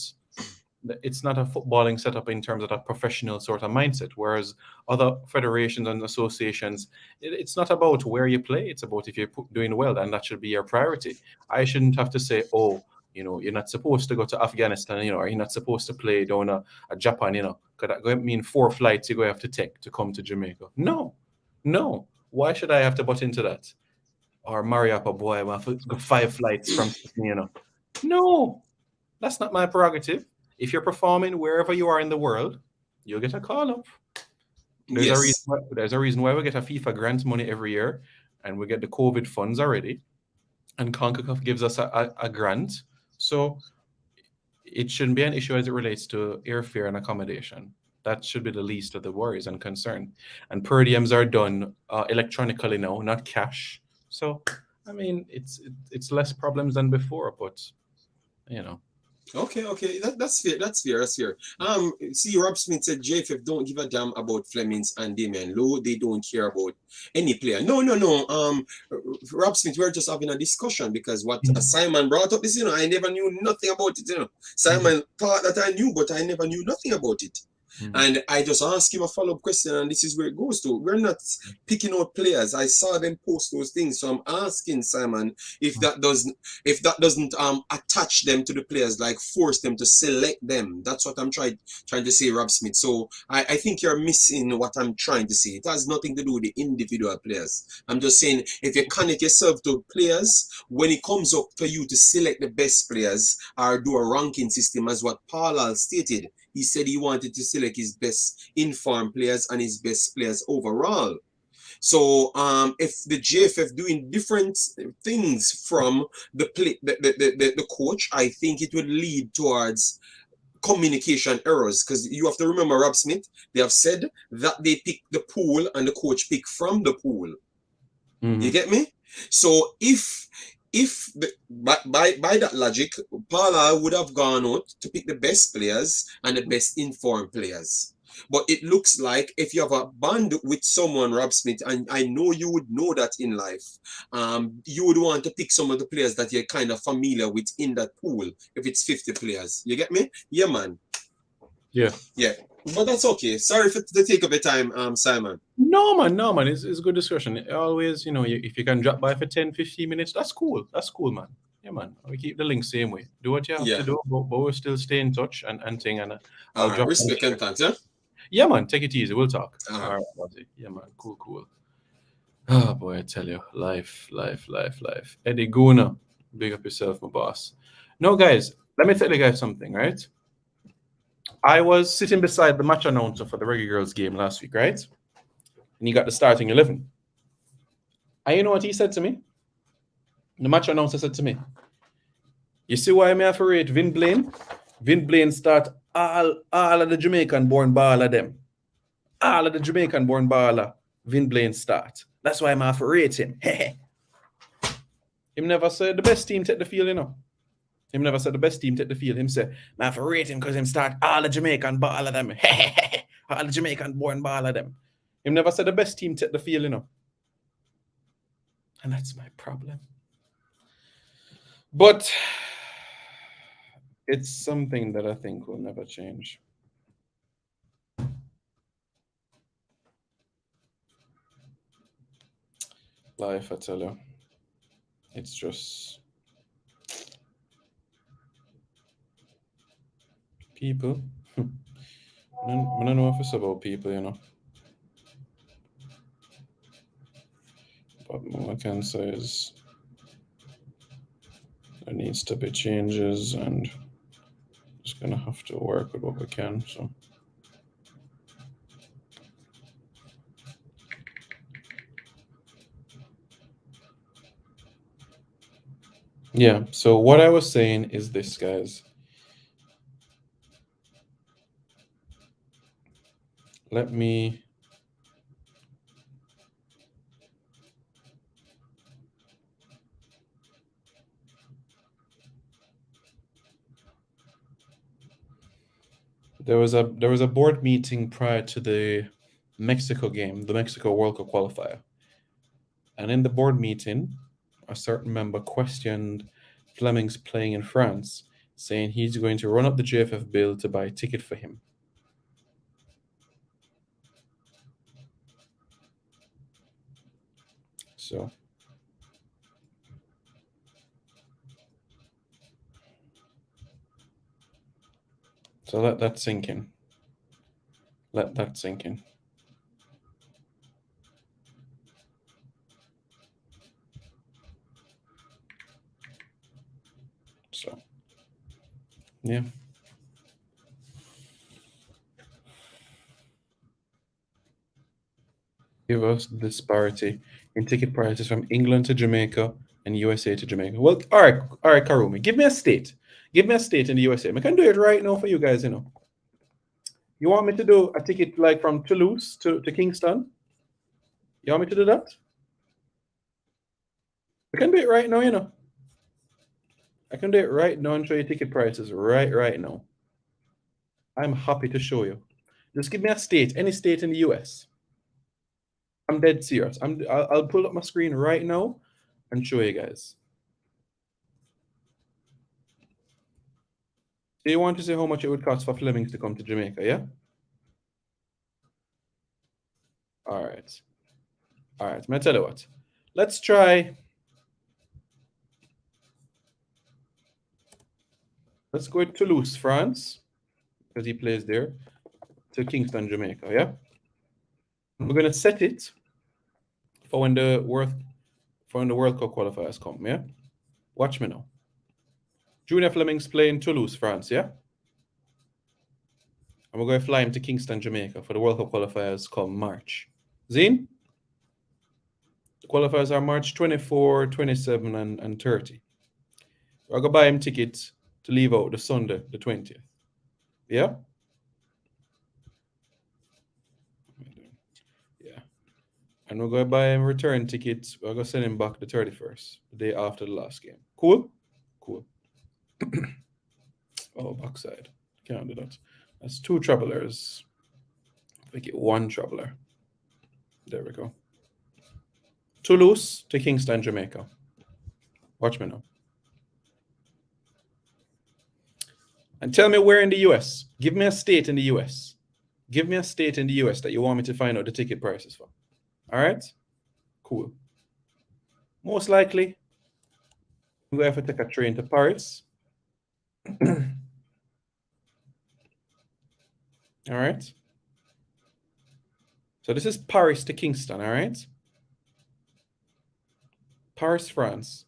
E: a footballing setup in terms of a professional sort of mindset. Whereas other federations and associations, it's not about where you play. It's about if you're doing well, and that should be your priority. I shouldn't have to say, oh, you know, you're not supposed to go to Afghanistan, you know, or you're not supposed to play down a Japan, you know, because that going to mean 4 flights you're going to have to take to come to Jamaica. No. Why should I have to butt into that? Or marry up a boy, I have to go 5 flights from, you know. No, that's not my prerogative. If you're performing wherever you are in the world, you'll get a call up. There's a reason why we get a FIFA grant money every year, and we get the COVID funds already, and Concacaf gives us a grant. So it shouldn't be an issue as it relates to airfare and accommodation. That should be the least of the worries and concern. And per diems are done electronically now, not cash. So, I mean, it's less problems than before, but, you know.
G: Okay, that's fair. See, Rob Smith said JFF don't give a damn about Flemings and Damian Lowe. They don't care about any player. No. Rob Smith, we're just having a discussion because what Simon brought up is, you know, I never knew nothing about it. You know, Simon thought that I knew, but I never knew nothing about it. And I just asked him a follow-up question, and this is where it goes to. We're not picking out players. I saw them post those things, so I'm asking Simon if that doesn't attach them to the players, like force them to select them. That's what I'm trying to say, Rob Smith. So I think you're missing what I'm trying to say. It has nothing to do with the individual players. I'm just saying, if you connect yourself to players, when it comes up for you to select the best players or do a ranking system, as what Paul stated, he said he wanted to select his best informed players and his best players overall. So if the JFF doing different things from the coach, I think it would lead towards communication errors, because you have to remember Rob Smith, they have said that they pick the pool and the coach pick from the pool. You get me? So if by that logic, Paula would have gone out to pick the best players and the best informed players. But it looks like if you have a bond with someone, Rob Smith, and I know you would know that in life, you would want to pick some of the players that you're kind of familiar with in that pool, if it's 50 players. You get me? Yeah, man.
C: Yeah.
G: Yeah. But that's okay. Sorry for the take of your time, Simon.
C: No, man. It's a good discussion. Always, if you can drop by for 10, 15 minutes, that's cool. That's cool, man. Yeah, man. We keep the link same way. Do what you have to do, but we'll still stay in touch and thing. And I'll drop
G: respect and thanks, yeah?
C: Yeah, man. Take it easy. We'll talk.
G: All
C: right, buddy. Yeah, man. Cool. Oh, boy, I tell you. Life. Eddie Guna, big up yourself, my boss. No, guys, let me tell you guys something, right? I was sitting beside the match announcer for the Reggae Girls game last week, right? And he got the starting 11. And you know what he said to me? The match announcer said to me, you see why I have to rate Vin Blaine? Vin Blaine start all of the Jamaican-born baller them. All of the Jamaican-born baller, Vin Blaine start. That's why I have to rate him. Him never said the best team take the field, Him never said the best team take the field. Him said, I have to rate him because him start all the Jamaican baller them. All the Jamaican-born baller them. Him never said the best team take the field, And that's my problem. But it's something that I think will never change. Life, I tell you. It's just people. I don't know if it's about people, But what I can say is there needs to be changes, and just gonna have to work with what we can. So yeah, so what I was saying is this, guys. Let me There was a board meeting prior to the Mexico game, the Mexico World Cup qualifier. And in the board meeting, a certain member questioned Fleming's playing in France, saying he's going to run up the JFF bill to buy a ticket for him. So let that sink in. Let that sink in. So, yeah. Give us the disparity in ticket prices from England to Jamaica and USA to Jamaica. Well, all right, Karumi, give me a state. Give me a state in the USA. I can do it right now for you guys, You want me to do a ticket like from Toulouse to Kingston? You want me to do that? I can do it right now, I can do it right now and show you ticket prices right now. I'm happy to show you. Just give me a state, any state in the US. I'm dead serious. I'll pull up my screen right now and show you guys. Do you want to see how much it would cost for Flemings to come to Jamaica, yeah? All right. I'm going to tell you what. Let's try. Let's go to Toulouse, France, because he plays there, to Kingston, Jamaica, yeah? We're going to set it for when the World Cup qualifiers come, yeah? Watch me now. Junior Fleming's playing Toulouse, France, yeah? And we're going to fly him to Kingston, Jamaica for the World Cup qualifiers come March. Zine? The qualifiers are March 24, 27, and 30. We're going to buy him tickets to leave out the Sunday, the 20th. Yeah. Yeah. And we're going to buy him return tickets. We're going to send him back the 31st, the day after the last game. Cool? Cool. Oh, backside. Can't do that. That's 2 travelers. Make it 1 traveler. There we go. Toulouse to Kingston, Jamaica. Watch me now. And tell me where in the US. Give me a state in the US. Give me a state in the US that you want me to find out the ticket prices for. All right? Cool. Most likely, we're going to have to take a train to Paris. All right? So this is Paris to Kingston, all right? Paris, France.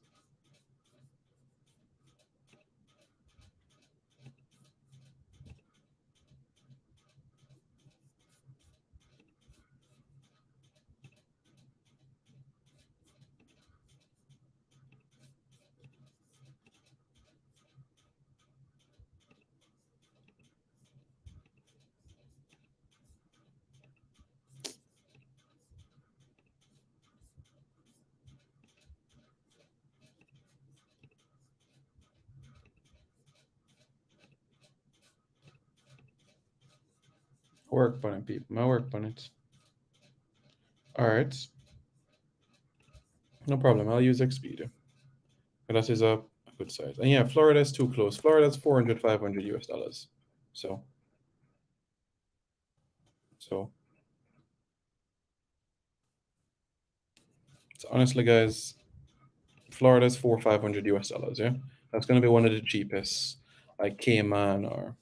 C: Work on it, people. I work on it. All right. No problem. I'll use Expedia. But that is a good size. And yeah, Florida's too close. Florida's 400, 500 US dollars. So honestly, guys, Florida's 400, 500 US dollars. Yeah, that's gonna be one of the cheapest, like Cayman or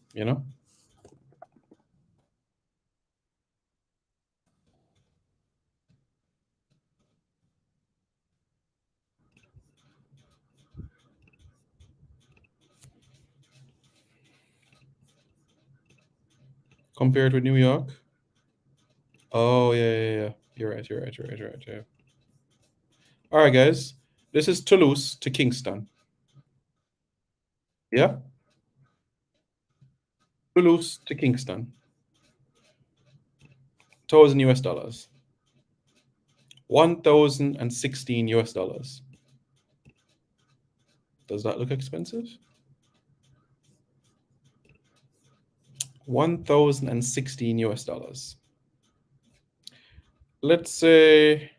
C: compared with New York. Oh yeah. You're right. Yeah. All right, guys. This is Toulouse to Kingston. Yeah. Toulouse to Kingston. 1,000 US dollars. 1,016 US dollars. Does that look expensive? 1,016 US dollars. Let's say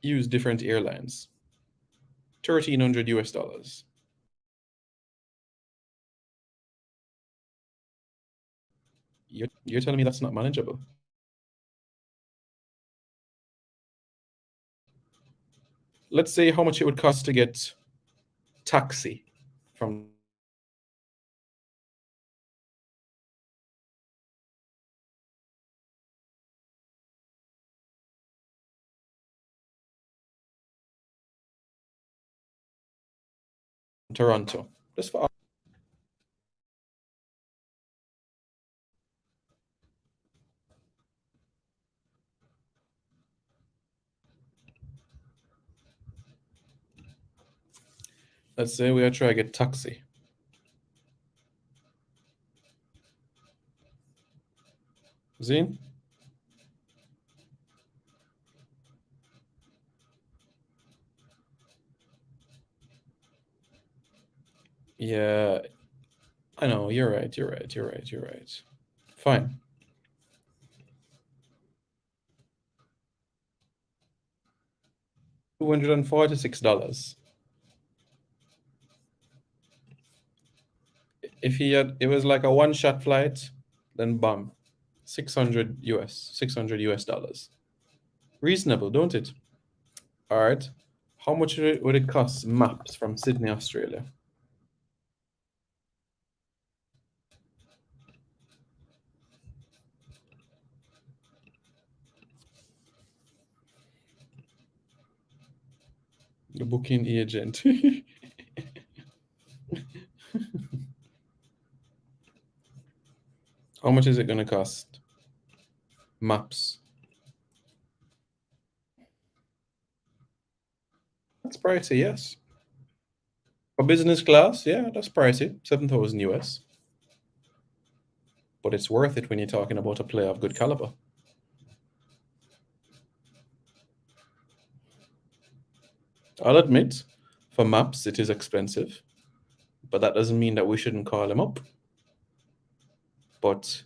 C: use different airlines. 1,300 US dollars. You're telling me that's not manageable? Let's say how much it would cost to get taxi from Toronto. Just for let's say we are trying to get taxi. Zine? Yeah, I know. You're right. Fine. $246. If it was like a one-shot flight, then bam, 600 US dollars. Reasonable, don't it? All right. How much would it cost maps from Sydney, Australia? The booking agent. How much is it going to cost? Maps. That's pricey, yes. For business class, yeah, that's pricey. 7,000 US.
E: but it's worth it when you're talking about a player of good caliber. I'll admit, for maps, it is expensive, but that doesn't mean that we shouldn't call him up. But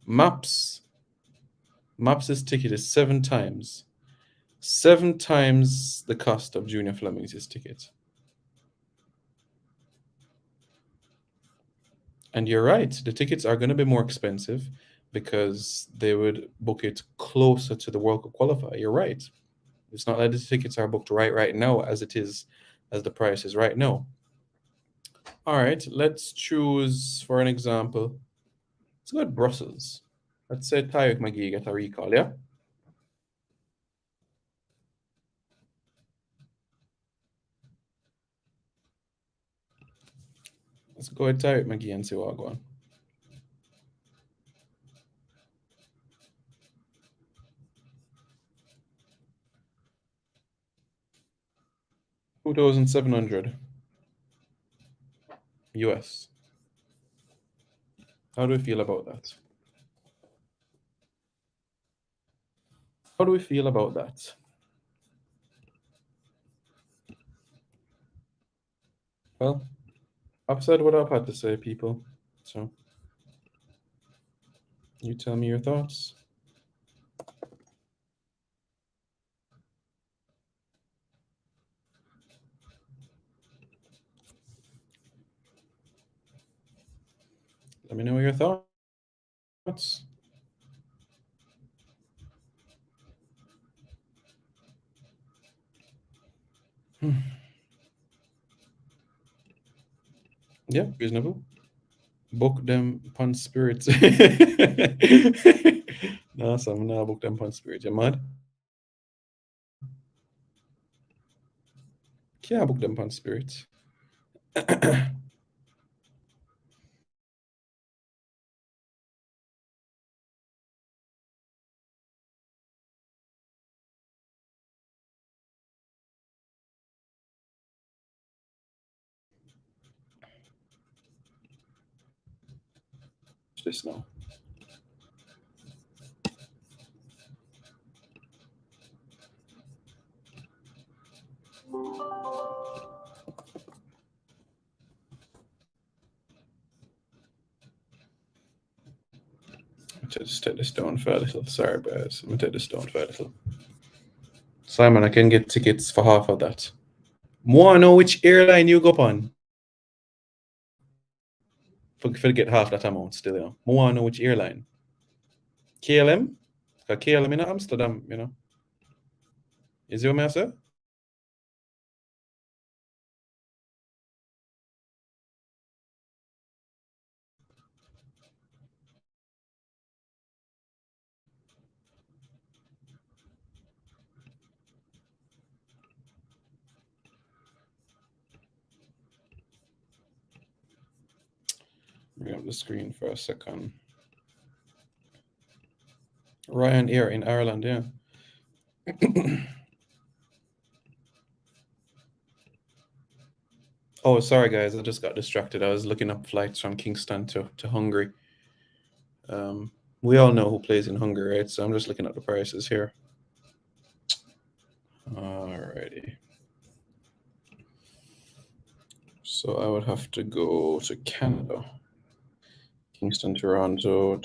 E: Maps' ticket is 7 times the cost of Junior Fleming's ticket. And you're right, the tickets are going to be more expensive because they would book it closer to the World Cup qualifier. You're right. It's not like the tickets are booked right now as the price is right now. All right, let's choose, for an example, let's go with Brussels. Let's say Tyreek McGee get a recall, yeah? Let's go with Tyreek McGee and see what go on. $2,700 US. How do we feel about that? How do we feel about that? Well, I've said what I've had to say, people. So you tell me your thoughts. Let me know your thoughts. Yeah, reasonable. Book them pun spirits. No, some now book them pun spirits. You mad? Can't book them pun spirits. This now. Just take this down for a little. Sorry, guys. Let me take this down for a little. Simon, I can get tickets for half of that. More know which airline you go on. For get half that amount still, you know. More know which airline. KLM? KLM in Amsterdam, you know. Is your master? Bring up the screen for a second. Ryanair in Ireland, yeah. Oh, sorry guys, I just got distracted. I was looking up flights from Kingston to Hungary. We all know who plays in Hungary, right? So I'm just looking at the prices here. Alrighty. So I would have to go to Canada. Kingston, Toronto,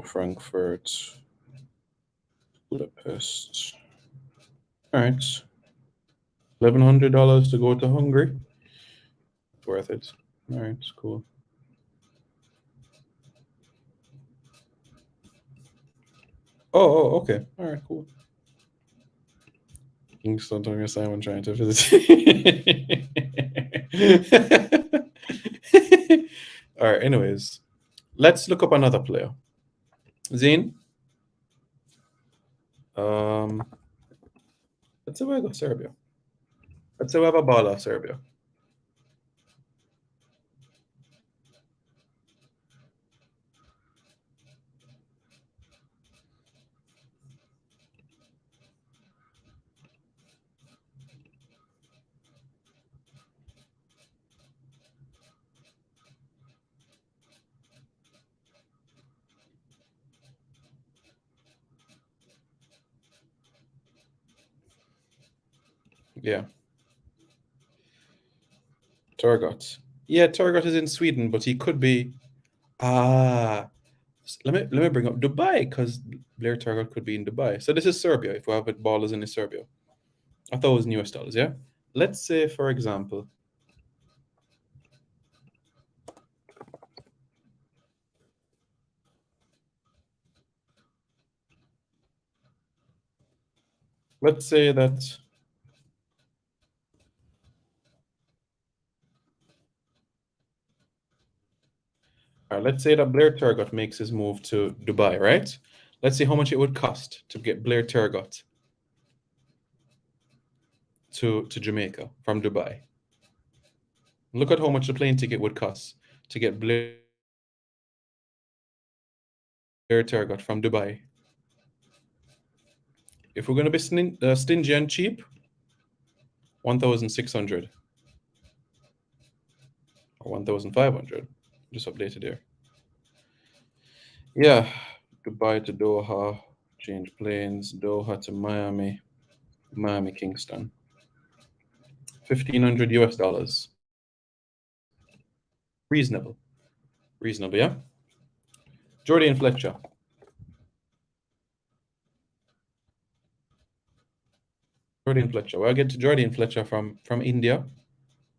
E: Frankfurt, Budapest. All right. $1,100 to go to Hungary. Worth it. All right, cool. Oh, okay. All right, cool. Kingston, talking Simon trying to visit. All right, anyways. Let's look up another player. Zane. Let's say we go Serbia. Let's say we have a ball of Serbia. Yeah. Turgot. Yeah, Turgot is in Sweden, but he could be. Let me bring up Dubai, because Blair Turgot could be in Dubai. So this is Serbia. If we have it, ballers in Serbia. I thought it was in US dollars. Yeah. Let's say, for example, let's say that. All right, let's say that Blair Turgot makes his move to Dubai, right? Let's see how much it would cost to get Blair Turgot to Jamaica from Dubai. Look at how much the plane ticket would cost to get Blair Turgot from Dubai. If we're going to be stingy and cheap, 1,600 or 1,500. Just updated there. Yeah, Dubai to Doha, change planes, Doha to Miami, Miami Kingston. 1,500 US dollars. Reasonable, yeah. Jordy and Fletcher. Well, I get to Jordy and Fletcher from India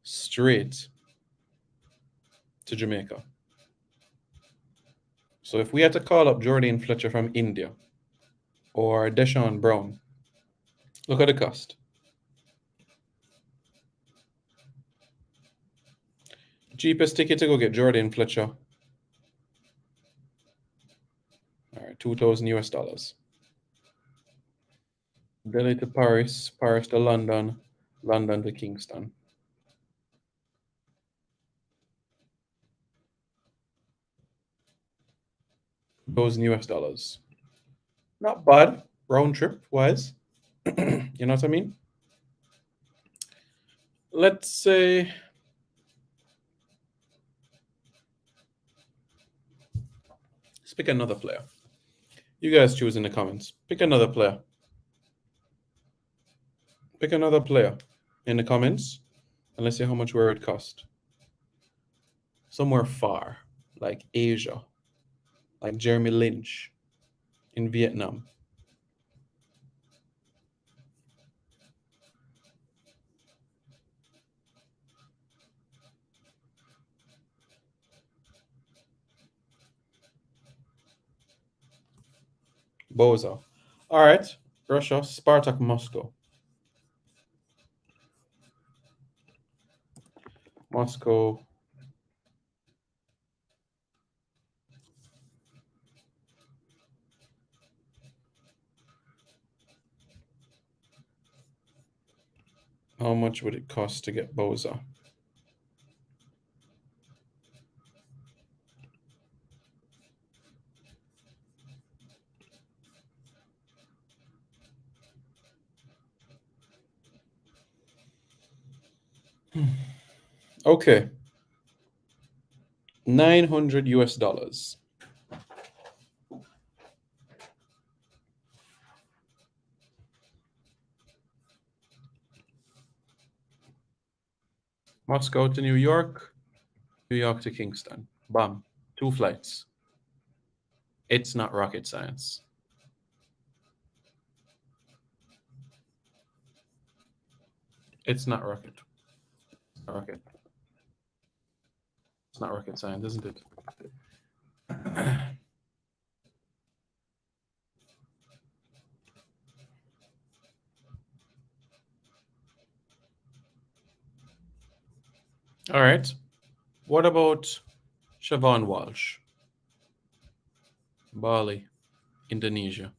E: straight to Jamaica. So if we had to call up Jordy and Fletcher from India or Deshaun Brown, look at the cost. Cheapest ticket to go get Jordy and Fletcher. All right, 2,000 US dollars. Delhi to Paris, Paris to London, London to Kingston. Those US dollars. Not bad, round trip wise. You know what I mean? Let's say let's pick another player. You guys choose in the comments. Pick another player. Pick another player in the comments, and let's see how much where it cost. Somewhere far, like Asia, like Jeremy Lynch in Vietnam. Boza. All right, Russia, Spartak Moscow. Moscow. How much would it cost to get Boza? Okay. 900 US dollars. Moscow to New York, New York to Kingston. Bam. 2 flights. It's not rocket science. It's not rocket. Rocket. It's not rocket science, isn't it? All right. What about Siobhan Walsh? Bali, Indonesia.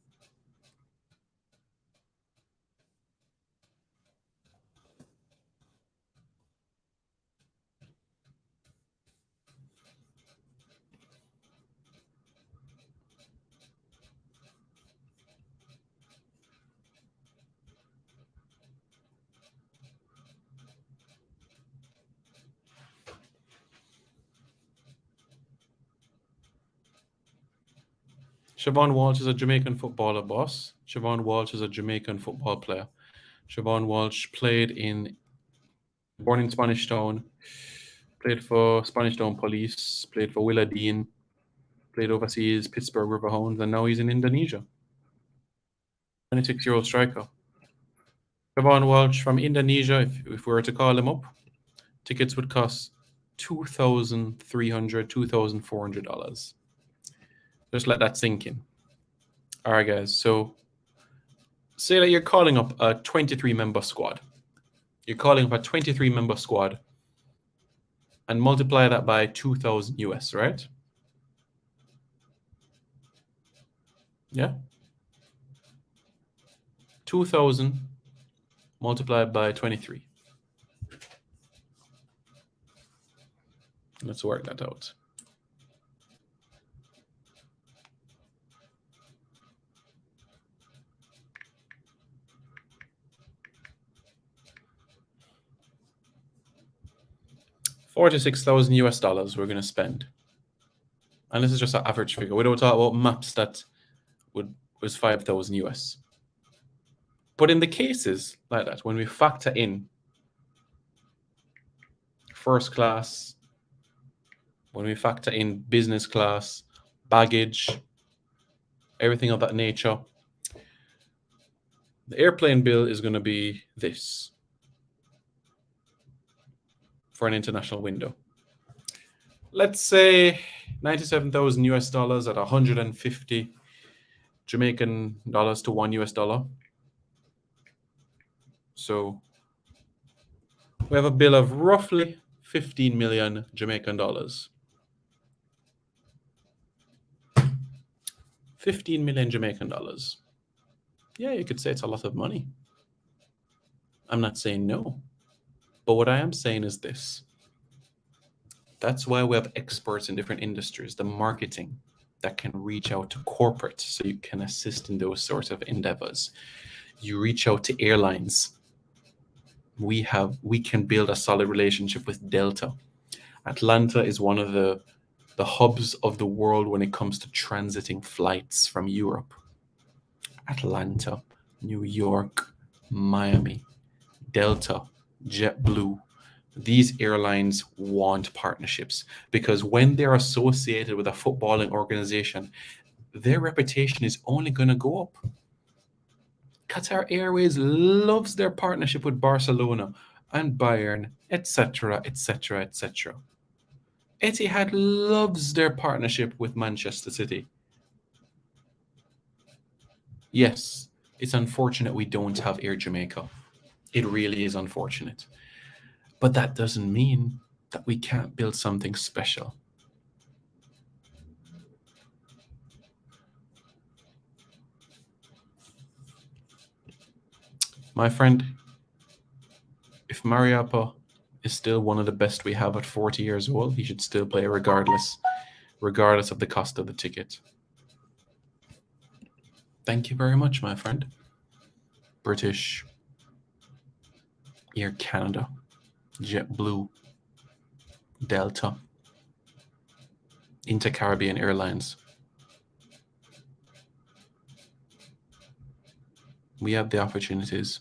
E: Siobhan Walsh is a Jamaican footballer, boss. Siobhan Walsh is a Jamaican football player.
C: Siobhan Walsh born in Spanish Town, played for Spanish Town Police, played for Willa Dean, played overseas, Pittsburgh Riverhounds, and now he's in Indonesia. 26-year-old striker. Siobhan Walsh from Indonesia, if we were to call him up, tickets would cost $2,300, $2,400. Just let that sink in. All right, guys. So say that you're calling up a 23-member squad. You're calling up a 23-member squad and multiply that by 2,000 US, right? Yeah. 2,000 multiplied by 23. Let's work that out. $46,000 US we're going to spend. And this is just an average figure. We don't talk about maps that was 5,000 US. But in the cases like that, when we factor in first class, when we factor in business class, baggage, everything of that nature, the airplane bill is going to be this for an international window. Let's say 97,000 US dollars at 150 Jamaican dollars to $1 US. So we have a bill of roughly 15 million Jamaican dollars. 15 million Jamaican dollars. Yeah, you could say it's a lot of money. I'm not saying no. But what I am saying is this. That's why we have experts in different industries, the marketing that can reach out to corporate so you can assist in those sorts of endeavors. You reach out to airlines. We can build a solid relationship with Delta. Atlanta is one of the hubs of the world when it comes to transiting flights from Europe. Atlanta, New York, Miami, Delta, JetBlue. These airlines want partnerships because when they're associated with a footballing organization, their reputation is only going to go up. Qatar Airways loves their partnership with Barcelona and Bayern, etc., etc., etc. Etihad loves their partnership with Manchester City. Yes, it's unfortunate we don't have Air Jamaica. It really is unfortunate. But that doesn't mean that we can't build something special. My friend, if Mariappa is still one of the best we have at 40 years old, he should still play regardless of the cost of the ticket. Thank you very much, my friend. British, Air Canada, JetBlue, Delta, Inter-Caribbean Airlines. We have the opportunities.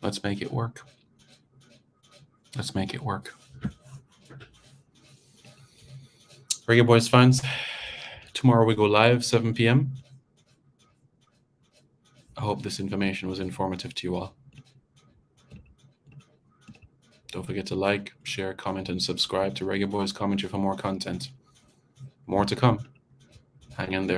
C: Let's make it work. Let's make it work. Reggae Boyz fans, tomorrow we go live, 7 p.m. I hope this information was informative to you all. Don't forget to like, share, comment, and subscribe to Reggae Boyz Commentary for more content. More to come. Hang in there.